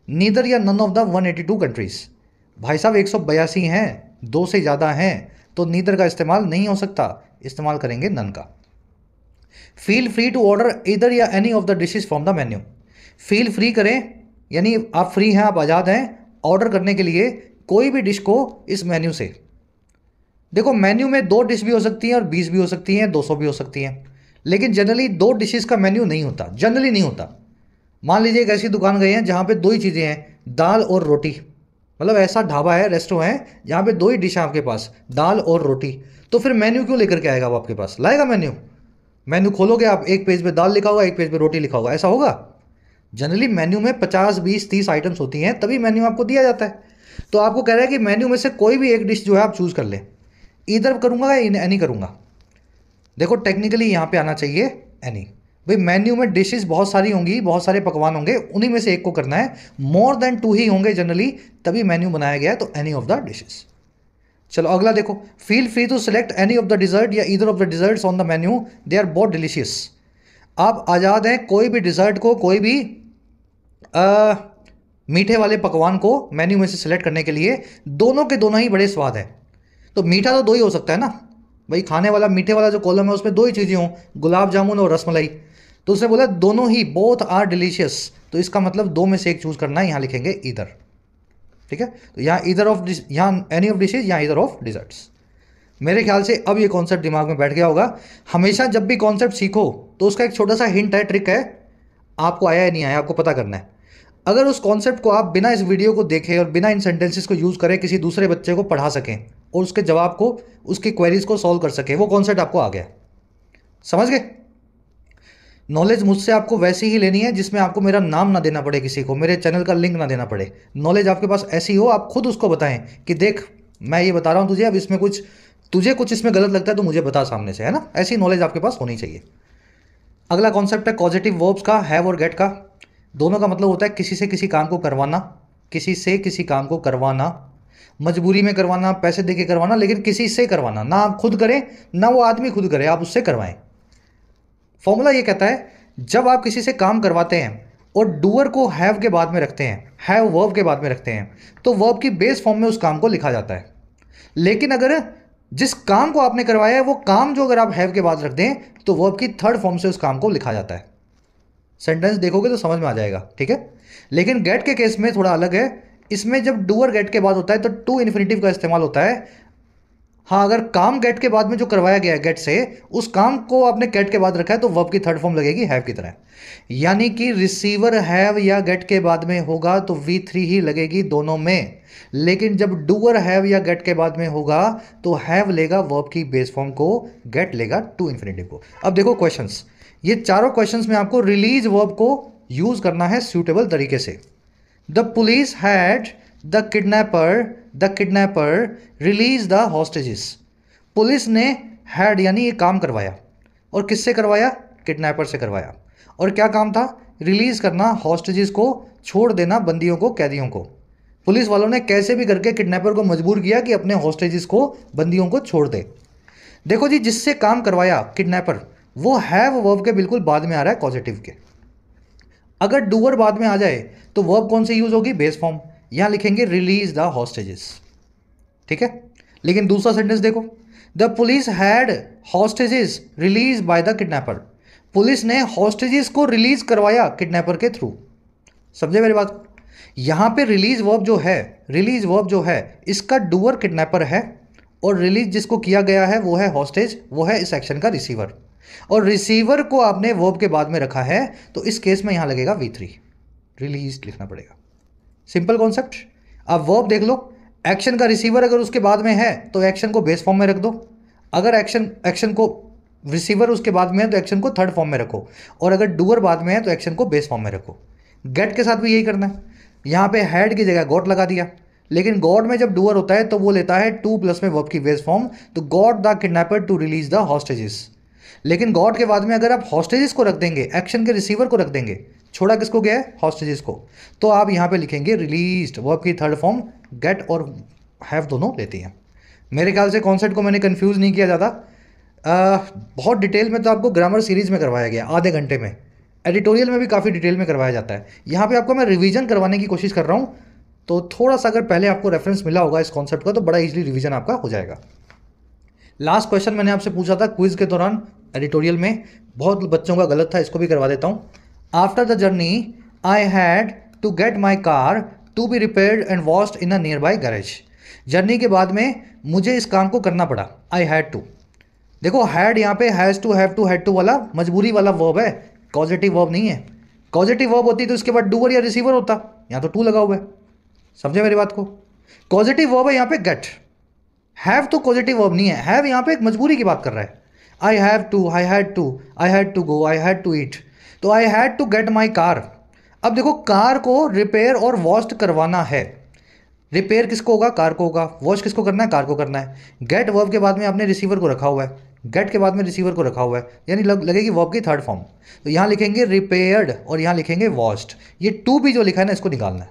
नीदर या नन ऑफ द 182 कंट्रीज, भाई साहब 182 हैं, 2 से ज़्यादा हैं तो नीदर का इस्तेमाल नहीं हो सकता, इस्तेमाल करेंगे नन का। Feel free to order either या any of the dishes from the menu. Feel free करें यानी आप फ्री हैं, आप आज़ाद हैं ऑर्डर करने के लिए कोई भी डिश को इस मेन्यू से। देखो मेन्यू में 2 डिश भी हो सकती हैं और 20 भी हो सकती हैं, 200 भी हो सकती हैं, लेकिन जनरली 2 डिशेस का मेन्यू नहीं होता, जनरली नहीं होता। मान लीजिए एक ऐसी दुकान गए हैं जहाँ पे 2 ही चीज़ें हैं, दाल और रोटी, मतलब ऐसा ढाबा है, रेस्टोरेंट है जहाँ पे 2 ही डिश है आपके पास, दाल और रोटी। तो फिर मेन्यू क्यों लेकर के आएगा वो आपके पास? लाएगा मेन्यू? मेन्यू खोलोगे आप, एक पेज पे दाल लिखा होगा, एक पेज पे रोटी लिखा होगा, ऐसा होगा? जनरली मेन्यू में 50, 20, 30 आइटम्स होती हैं, तभी मेन्यू आपको दिया जाता है। तो आपको कह रहा है कि मेन्यू में से कोई भी एक डिश जो है आप चूज़ कर लें, इधर करूँगा या एनी करूँगा। देखो टेक्निकली यहाँ पे आना चाहिए एनी। भाई मेन्यू में डिशेस बहुत सारी होंगी, बहुत सारे पकवान होंगे, उन्हीं में से एक को करना है। मोर देन 2 ही होंगे जनरली, तभी मेन्यू बनाया गया है, तो एनी ऑफ द डिशेस। चलो अगला देखो, feel free to select any of the dessert या either of the desserts on the menu, they are both delicious. आप आज़ाद हैं कोई भी डिज़र्ट को, कोई भी मीठे वाले पकवान को मेन्यू में से सिलेक्ट करने के लिए। दोनों के दोनों ही बड़े स्वाद हैं। तो मीठा तो दो ही हो सकता है ना भाई, खाने वाला मीठे वाला जो कॉलम है उसमें दो ही चीज़ें हों, गुलाब जामुन और रसमलाई। तो उसने बोला दोनों ही, बोथ आर डिलीशियस, तो इसका मतलब दो में से एक चूज़ करना है। यहाँ लिखेंगे ईदर, ठीक है। तो यहाँ ईदर ऑफ, यहाँ एनी ऑफ डिशेज, यहाँ ईदर ऑफ डिजर्ट्स। मेरे ख्याल से अब ये कॉन्सेप्ट दिमाग में बैठ गया होगा। हमेशा जब भी कॉन्सेप्ट सीखो तो उसका एक छोटा सा हिंट है, ट्रिक है, आपको आया या नहीं आया आपको पता करना है। अगर उस कॉन्सेप्ट को आप बिना इस वीडियो को देखे और बिना इन सेंटेंसेस को यूज़ करें किसी दूसरे बच्चे को पढ़ा सकें और उसके जवाब को, उसकी क्वेरीज को सॉल्व कर सकें, वो कॉन्सेप्ट आपको आ गया। समझ गए? नॉलेज मुझसे आपको वैसी ही लेनी है जिसमें आपको मेरा नाम ना देना पड़े, किसी को मेरे चैनल का लिंक ना देना पड़े। नॉलेज आपके पास ऐसी हो, आप खुद उसको बताएं कि देख मैं ये बता रहा हूँ तुझे, अब इसमें कुछ, तुझे कुछ इसमें गलत लगता है तो मुझे बता सामने से, है ना। ऐसी नॉलेज आपके पास होनी चाहिए। अगला कॉन्सेप्ट है पॉजिटिव वर्ब्स का, हैव और गेट का। दोनों का मतलब होता है किसी से किसी काम को करवाना, किसी से किसी काम को करवाना, मजबूरी में करवाना, पैसे दे के करवाना, लेकिन किसी से करवाना, ना आप खुद करें ना वो आदमी खुद करे, आप उससे करवाएं। फॉर्मूला ये कहता है जब आप किसी से काम करवाते हैं और डूअर को हैव के बाद में रखते हैं, हैव वर्ब के बाद में रखते हैं, तो वर्ब की बेस फॉर्म में उस काम को लिखा जाता है। लेकिन अगर जिस काम को आपने करवाया है वो काम जो अगर आप हैव के बाद रख दें तो वर्ब की थर्ड फॉर्म से उस काम को लिखा जाता है। सेंटेंस देखोगे तो समझ में आ जाएगा, ठीक है। लेकिन गेट के केस में थोड़ा अलग है। इसमें जब डूअर गेट के बाद होता है तो टू इन्फिनेटिव का इस्तेमाल होता है। हाँ, अगर काम गेट के बाद में जो करवाया गया है गेट से, उस काम को आपने गेट के बाद रखा है तो वर्ब की थर्ड फॉर्म लगेगी हैव की तरह। यानी कि रिसीवर हैव या गेट के बाद में होगा तो V3 ही लगेगी दोनों में। लेकिन जब डूअर हैव या गेट के बाद में होगा तो हैव लेगा वर्ब की बेस फॉर्म को, गेट लेगा टू इन्फिनेटिव को। अब देखो क्वेश्चंस, ये चारों क्वेश्चंस में आपको रिलीज वर्ब को यूज करना है सूटेबल तरीके से। The police had the kidnapper release the hostages. Police ने हैड यानी ये काम करवाया, और किससे करवाया? किडनैपर से करवाया। और क्या काम था? रिलीज करना, हॉस्टेजेस को छोड़ देना, बंदियों को, कैदियों को। पुलिस वालों ने कैसे भी करके किडनैपर को मजबूर किया कि अपने हॉस्टेजेस को, बंदियों को छोड़ दे। देखो जी, जिससे काम करवाया किडनैपर, वो हैव वर्ब के बिल्कुल बाद में आ रहा है, पॉजिटिव के। अगर डूअर बाद में आ जाए तो वर्ब कौन सी यूज होगी? Base form. यहां लिखेंगे रिलीज द हॉस्टेजेस, ठीक है। लेकिन दूसरा सेंटेंस देखो, the police had hostages release by the kidnapper. Police ने हॉस्टेजेस को रिलीज करवाया किडनैपर के थ्रू। समझे मेरी बात? यहां पे रिलीज वर्ब जो है इसका डूअर किडनैपर है, और रिलीज जिसको किया गया है वो है हॉस्टेज, वो है इस एक्शन का रिसीवर। और रिसीवर को आपने वर्ब के बाद में रखा है, तो इस केस में यहां लगेगा V3, रिलीज लिखना पड़ेगा। Simple concept. अब वर्ब देख लो, एक्शन का रिसीवर अगर उसके बाद में है तो एक्शन को बेस फॉर्म में रख दो। अगर एक्शन को रिसीवर उसके बाद में है तो एक्शन को थर्ड फॉर्म में रखो, और अगर डूअर बाद में है तो एक्शन को बेस फॉर्म में रखो। गेट के साथ भी यही करना है। यहाँ पे हैड की जगह गॉट लगा दिया, लेकिन गॉड में जब डूअर होता है तो वो लेता है 2 प्लस में वर्ब की बेस फॉर्म, तो got the kidnapper to release the hostages. लेकिन गॉड के बाद में अगर आप हॉस्टेजेस को रख देंगे, एक्शन के रिसीवर को रख देंगे, छोड़ा किसको गया है? हॉस्टेजेस को, तो आप यहाँ पे लिखेंगे रिलीज्ड। वर्ब की थर्ड फॉर्म गेट और हैव दोनों लेती हैं। मेरे ख्याल से कॉन्सेप्ट को मैंने कंफ्यूज नहीं किया ज़्यादा। बहुत डिटेल में तो आपको ग्रामर सीरीज में करवाया गया आधे घंटे में, एडिटोरियल में भी काफ़ी डिटेल में करवाया जाता है। यहाँ पे आपको मैं रिवीजन करवाने की कोशिश कर रहा हूँ, तो थोड़ा सा अगर पहले आपको रेफरेंस मिला होगा इस कॉन्सेप्ट का तो बड़ा इजीली रिवीजन आपका हो जाएगा। लास्ट क्वेश्चन मैंने आपसे पूछा था क्विज के दौरान एडिटोरियल में, बहुत बच्चों का गलत था, इसको भी करवा देता हूँ। After the journey I had to get my car to be repaired and washed in a nearby garage. Journey के बाद में मुझे इस काम को करना पड़ा, आई हैड टू। देखो हैड यहाँ पे has to, have to, had to वाला मजबूरी वाला वर्ब है, पॉजिटिव वर्ब नहीं है। पॉजिटिव वर्ब होती तो इसके बाद डूअर या रिसीवर होता, यहाँ तो टू लगा हुआ है। समझे मेरी बात को? पॉजिटिव वर्ब है यहाँ पे गेट। हैव तो पॉजिटिव वर्ब नहीं है, हैव यहाँ पे एक मजबूरी की बात कर रहा है। I have to, I had to, I had to go, I had to eat. तो I had to get my car. अब देखो, कार को रिपेयर और वॉश करवाना है। रिपेयर किसको होगा? कार को होगा। वॉश किसको करना है? कार को करना है। गेट वर्ब के बाद में आपने रिसीवर को रखा हुआ है, गेट के बाद में रिसीवर को रखा हुआ है, यानी लगेगी वर्ब की थर्ड फॉर्म। तो यहाँ लिखेंगे रिपेयर्ड और यहाँ लिखेंगे वॉश्ड। ये टू भी जो लिखा है ना, इसको निकालना है।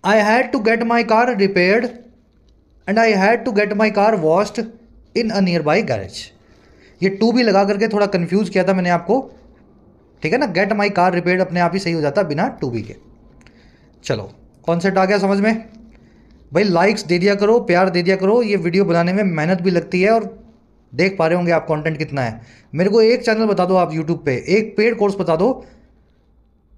I had to get my car repaired and I had to get my car washed in a nearby garage. ये टू भी लगा करके थोड़ा कंफ्यूज किया था मैंने आपको, ठीक है ना। गेट माई कार रिपेयर्ड अपने आप ही सही हो जाता बिना टू बी के। चलो, कॉन्सेप्ट आ गया समझ में। भाई लाइक्स दे दिया करो, प्यार दे दिया करो, ये वीडियो बनाने में मेहनत भी लगती है और देख पा रहे होंगे आप कंटेंट कितना है। मेरे को एक चैनल बता दो आप यूट्यूब पे, एक पेड कोर्स बता दो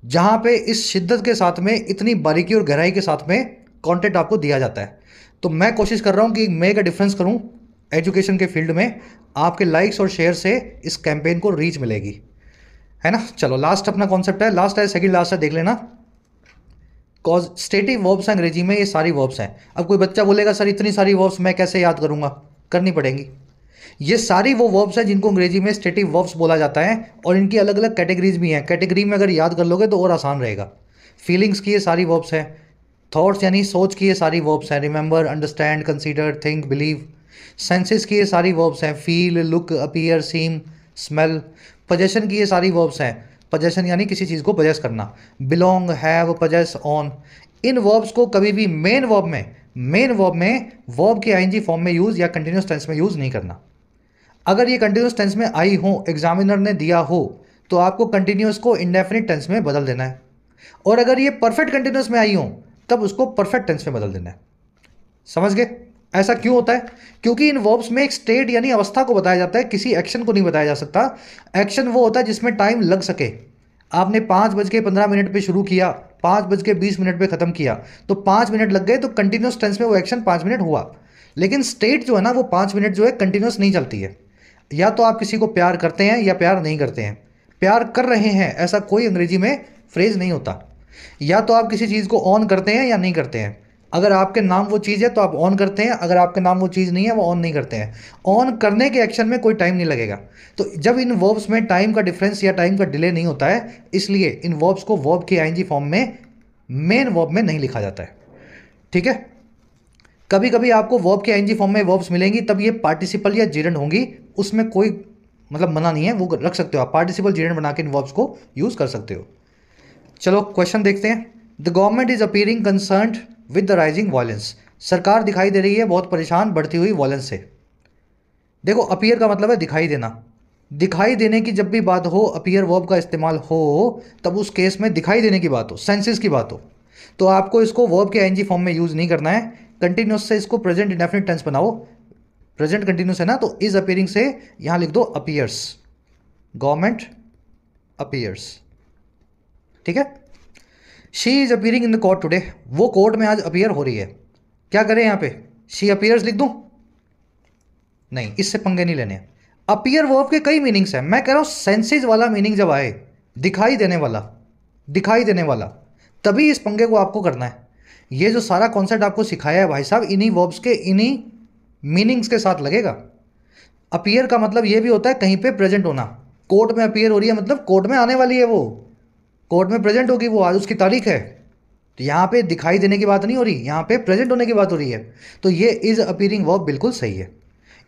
जहाँ पे इस शिद्दत के साथ में, इतनी बारीकी और गहराई के साथ में कंटेंट आपको दिया जाता है। तो मैं कोशिश कर रहा हूँ कि मैं का डिफरेंस करूँ एजुकेशन के फील्ड में। आपके लाइक्स और शेयर से इस कैंपेन को रीच मिलेगी, है ना। चलो, लास्ट अपना कॉन्सेप्ट है, लास्ट है, सेकंड लास्ट है, देख लेना। कॉजेटिव वर्ब्स हैं अंग्रेजी में, ये सारी वर्ब्स हैं। अब कोई बच्चा बोलेगा सर इतनी सारी वर्ब्स मैं कैसे याद करूंगा? करनी पड़ेंगी। ये सारी वो वर्ब्स हैं जिनको अंग्रेजी में स्टेटिव वर्ब्स बोला जाता है, और इनकी अलग अलग कैटेगरीज भी हैं। कैटेगरी में अगर याद कर लोगे तो और आसान रहेगा। फीलिंग्स की ये सारी वर्ब्स हैं, थॉट्स यानी सोच की ये सारी वर्ब्स हैं, remember, understand, consider, think, believe. Senses की ये सारी वर्ब्स हैं, फील, लुक, अपीयर, सीम, स्मेल। पोजेशन की ये सारी वर्ब्स हैं, पोजेशन यानी किसी चीज़ को पोजेस करना, बिलोंग, हैव, पोजेस, ऑन। इन वर्ब्स को कभी भी मेन वर्ब में वर्ब के आईएनजी फॉर्म में यूज़ या कंटिन्यूस टेंस में यूज़ नहीं करना। अगर ये कंटिन्यूस टेंस में आई हो, एग्जामिनर ने दिया हो, तो आपको कंटिन्यूस को इंडेफिनिट टेंस में बदल देना है। और अगर ये परफेक्ट कंटिन्यूस में आई हो, तब उसको परफेक्ट टेंस में बदल देना है। समझ गए? ऐसा क्यों होता है? क्योंकि इन वर्ब्स में एक स्टेट यानी अवस्था को बताया जाता है, किसी एक्शन को नहीं बताया जा सकता। एक्शन वो होता है जिसमें टाइम लग सके। आपने 5:15 पे शुरू किया, 5:20 पे ख़त्म किया, तो 5 मिनट लग गए, तो कंटिन्यूस टेंस में वो एक्शन 5 मिनट हुआ। लेकिन स्टेट जो है ना, वो 5 मिनट जो है कंटिन्यूस नहीं चलती है। या तो आप किसी को प्यार करते हैं या प्यार नहीं करते हैं। प्यार कर रहे हैं ऐसा कोई अंग्रेजी में फ्रेज नहीं होता। या तो आप किसी चीज़ को ऑन करते हैं या नहीं करते हैं। अगर आपके नाम वो चीज़ है तो आप ऑन करते हैं, अगर आपके नाम वो चीज़ नहीं है वो ऑन नहीं करते हैं। ऑन करने के एक्शन में कोई टाइम नहीं लगेगा। तो जब इन वर्ब्स में टाइम का डिफरेंस या टाइम का डिले नहीं होता है, इसलिए इन वर्ब्स को वर्ब के आईएनजी फॉर्म में मेन वर्ब में नहीं लिखा जाता है। ठीक है। कभी कभी आपको वर्ब के आईएनजी फॉर्म में वर्ब्स मिलेंगी, तब ये पार्टिसिपल या जीरेंड होंगी, उसमें कोई मतलब मना नहीं है, वो रख सकते हो आप। पार्टिसिपल जीरेंड बना के इन वर्ब्स को यूज़ कर सकते हो। चलो क्वेश्चन देखते हैं। The government is appearing concerned with the rising violence. सरकार दिखाई दे रही है बहुत परेशान बढ़ती हुई वायलेंस से। देखो, अपीयर का मतलब है दिखाई देना। दिखाई देने की जब भी बात हो, अपीयर वर्ब का इस्तेमाल हो, तब उस केस में दिखाई देने की बात हो, सेंसेस की बात हो, तो आपको इसको वर्ब के आईएनजी फॉर्म में यूज़ नहीं करना है। कंटिन्यूस से इसको प्रेजेंट इंडेफिनिट टेंस बनाओ। प्रेजेंट कंटिन्यूस है ना, तो इज अपीयरिंग से यहाँ लिख दो अपीयर्स। Government appears. ठीक है। She is appearing in the court today. वो कोर्ट में आज अपीयर हो रही है। क्या करें यहाँ पे? शी अपीयर्स लिख दूँ? नहीं, इससे पंगे नहीं लेने। अपीयर वर्ब के कई मीनिंग्स हैं। मैं कह रहा हूँ सेंसेज वाला मीनिंग जब आए, दिखाई देने वाला, तभी इस पंगे को आपको करना है। ये जो सारा कॉन्सेप्ट आपको सिखाया है भाई साहब, इन्हीं वर्ब्स के इन्हीं मीनिंग्स के साथ लगेगा। अपीयर का मतलब ये भी होता है कहीं पे प्रेजेंट होना। कोर्ट में अपीयर हो रही है मतलब कोर्ट में आने वाली है, वो कोर्ट में प्रेजेंट होगी, वो आज उसकी तारीख है। तो यहाँ पे दिखाई देने की बात नहीं हो रही, यहाँ पे प्रेजेंट होने की बात हो रही है। तो ये इज अपीयरिंग वर्ब बिल्कुल सही है।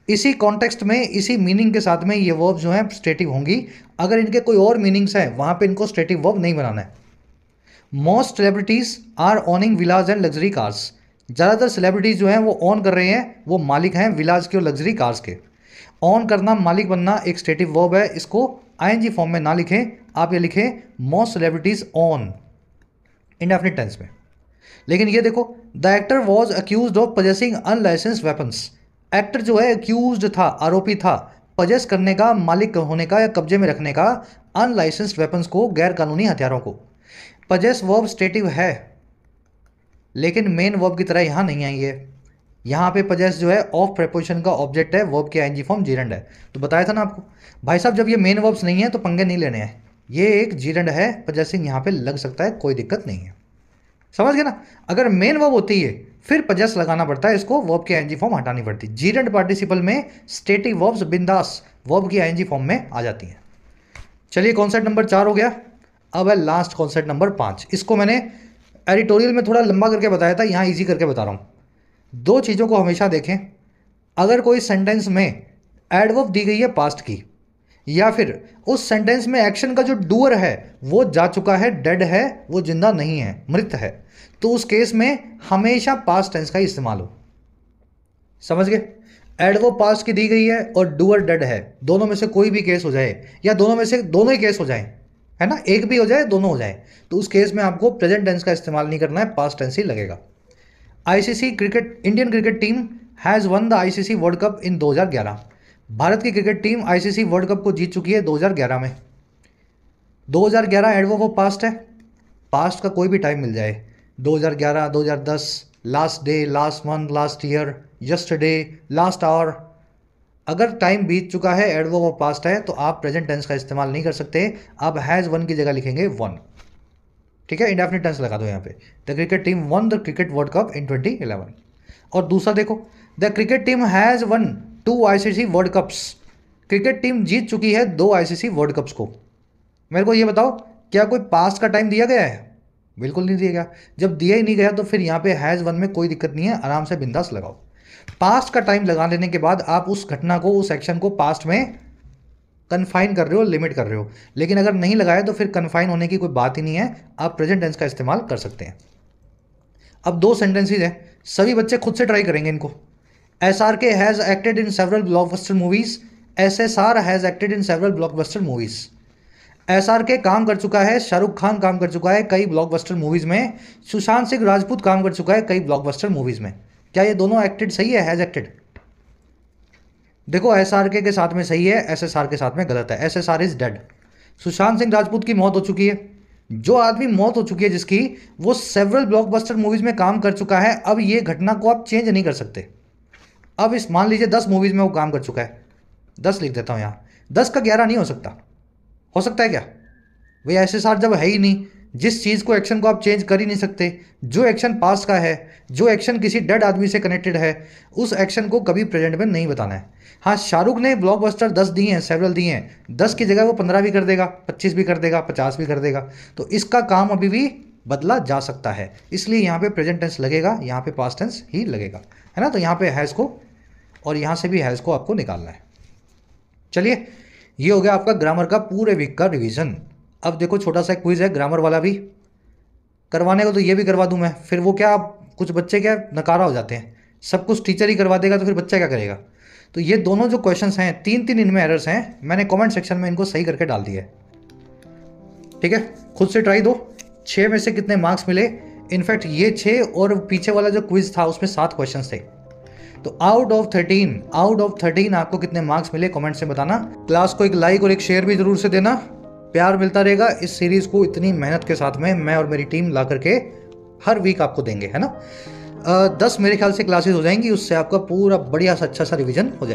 इसी कॉन्टेक्स्ट में, इसी मीनिंग के साथ में ये वर्ब जो हैं स्टेटिव होंगी। अगर इनके कोई और मीनिंग्स हैं, वहाँ पे इनको स्टेटिव वर्ब नहीं बनाना है। Most celebrities are owning villas and luxury cars. ज़्यादातर सेलिब्रिटीज़ जो हैं वो ऑन कर रहे हैं, वो मालिक हैं विलाज के और लग्जरी कार्स के। ऑन करना, मालिक बनना एक स्टेटिव वर्ब है। इसको आईएनजी फॉर्म में ना लिखें, आप ये लिखें most celebrities own indefinite tense में। लेकिन ये देखो, the actor was accused of possessing unlicensed weapons. Actor जो है अक्यूज्ड था, आरोपी था, पजेस करने का, मालिक होने का या कब्जे में रखने का अनलाइसेंस्ड वेपन्स को, गैर कानूनी हथियारों को। पजेस वर्ब स्टेटिव है, लेकिन मेन वर्ब की तरह यहाँ नहीं आई है। यहाँ पे पजेस जो है ऑफ प्रेपोजिशन का ऑब्जेक्ट है, वर्ब के आईएनजी फॉर्म जीरेंड है। तो बताया था ना आपको भाई साहब, जब ये मेन वर्ब्स नहीं है तो पंगे नहीं लेने हैं। ये एक जीरेंड है, पजेसिंग यहाँ पे लग सकता है, कोई दिक्कत नहीं है। समझ गए ना? अगर मेन वर्ब होती है फिर पजेस लगाना पड़ता है, इसको वर्ब के आईएनजी फॉर्म हटानी पड़ती है। जीरेंड पार्टिसिपल में स्टेटिव वर्ब्स बिंदास वर्ब की आईएनजी फॉर्म में आ जाती हैं। चलिए कॉन्सेप्ट नंबर 4 हो गया। अब है लास्ट कॉन्सेप्ट नंबर 5। इसको मैंने एडिटोरियल में थोड़ा लंबा करके बताया था, यहाँ ईजी करके बता रहा हूँ। दो चीज़ों को हमेशा देखें, अगर कोई सेंटेंस में एडवर्ब दी गई है पास्ट की, या फिर उस सेंटेंस में एक्शन का जो डूअर है वो जा चुका है, डेड है, वो जिंदा नहीं है, मृत है, तो उस केस में हमेशा पास्ट टेंस का इस्तेमाल हो। समझ गए? एडवर्ब पास्ट की दी गई है और डूअर डेड है, दोनों में से कोई भी केस हो जाए, या दोनों में से दोनों ही केस हो जाए, है ना, एक भी हो जाए दोनों हो जाए, तो उस केस में आपको प्रेजेंट टेंस का इस्तेमाल नहीं करना है, पास्ट टेंस ही लगेगा। ICC cricket, Indian cricket team has won the ICC world cup in 2011। Bharat की cricket team ICC world cup को जीत चुकी है 2011 में। 2011 एडवर्ब ऑफ पास्ट है, पास्ट का कोई भी टाइम मिल जाए, 2011, 2010, last day, last month, last year, yesterday, last hour, अगर टाइम बीत चुका है, एडवर्ब ऑफ पास्ट है, तो आप प्रेजेंट टेंस का इस्तेमाल नहीं कर सकते। आप हैज़ वन की जगह लिखेंगे वन। ठीक है, इंडेफिनिट टेंस लगा दो यहाँ पे। The cricket team won the cricket world cup in 2011। और दूसरा देखो, the cricket team has won 2 ICC world cups. Cricket team जीत चुकी है 2 आईसीसी वर्ल्ड कप्स को। मेरे को ये बताओ, क्या कोई पास्ट का टाइम दिया गया है? बिल्कुल नहीं दिया गया। जब दिया ही नहीं गया तो फिर यहाँ पे हैज़ वन में कोई दिक्कत नहीं है, आराम से बिंदास लगाओ। पास्ट का टाइम लगा लेने के बाद आप उस घटना को, उस एक्शन को पास्ट में कन्फाइन कर रहे हो, लिमिट कर रहे हो। लेकिन अगर नहीं लगाया तो फिर कन्फाइन होने की कोई बात ही नहीं है, आप प्रेजेंट टेंस का इस्तेमाल कर सकते हैं। अब 2 सेंटेंसेज हैं, सभी बच्चे खुद से ट्राई करेंगे इनको। SRK has acted in several blockbuster movies. SSR has acted in several blockbuster movies. SRK काम कर चुका है, शाहरुख खान काम कर चुका है कई ब्लॉकबस्टर मूवीज में, सुशांत सिंह राजपूत काम कर चुका है कई ब्लॉकबस्टर मूवीज में। क्या ये दोनों एक्टेड सही है? Has acted. देखो, SRK के साथ में सही है, SSR के साथ में गलत है। SSR is dead. Sushant Singh Rajput की मौत हो चुकी है। जो आदमी मौत हो चुकी है जिसकी, वो सेवरल ब्लॉकबस्टर मूवीज में काम कर चुका है। अब ये घटना को आप चेंज नहीं कर सकते। अब इस मान लीजिए 10 मूवीज में वो काम कर चुका है, 10 लिख देता हूँ यहाँ, 10 का 11 नहीं हो सकता। हो सकता है क्या भाई? SSR जब है ही नहीं, जिस चीज़ को, एक्शन को आप चेंज कर ही नहीं सकते, जो एक्शन पास्ट का है, जो एक्शन किसी डेड आदमी से कनेक्टेड है, उस एक्शन को कभी प्रेजेंट में नहीं बताना है। हाँ, शाहरुख ने ब्लॉकबस्टर 10 दिए हैं, सेवरल दिए हैं, 10 की जगह वो 15 भी कर देगा, 25 भी कर देगा, 50 भी कर देगा, तो इसका काम अभी भी बदला जा सकता है। इसलिए यहाँ पे प्रेजेंट टेंस लगेगा, यहाँ पे पास्ट टेंस ही लगेगा, है ना। तो यहाँ पे हैज़ को और यहाँ से भी हैज़ को आपको निकालना है। चलिए, ये हो गया आपका ग्रामर का पूरे वीक का रिवीजन। अब देखो, छोटा सा क्विज है ग्रामर वाला भी करवाने को, तो ये भी करवा दूं मैं, फिर वो क्या, कुछ बच्चे क्या नकारा हो जाते हैं, सब कुछ टीचर ही करवा देगा तो फिर बच्चा क्या करेगा। तो ये दोनों जो क्वेश्चंस हैं, 3 इनमें एरर्स हैं, मैंने कमेंट सेक्शन में इनको सही करके डाल दिया है। ठीक है, खुद से ट्राई दो। 6 में से कितने मार्क्स मिले? इनफैक्ट ये 6 और पीछे वाला जो क्विज था उसमें 7 क्वेश्चन थे। तो आउट ऑफ 13 आपको कितने मार्क्स मिले कमेंट से बताना। क्लास को एक लाइक और एक शेयर भी जरूर से देना, प्यार मिलता रहेगा। इस सीरीज को इतनी मेहनत के साथ में मैं और मेरी टीम ला करके हर वीक आपको देंगे, है ना। 10 मेरे ख्याल से क्लासेस हो जाएंगी, उससे आपका पूरा बढ़िया सा अच्छा सा रिवीजन हो जाएगा।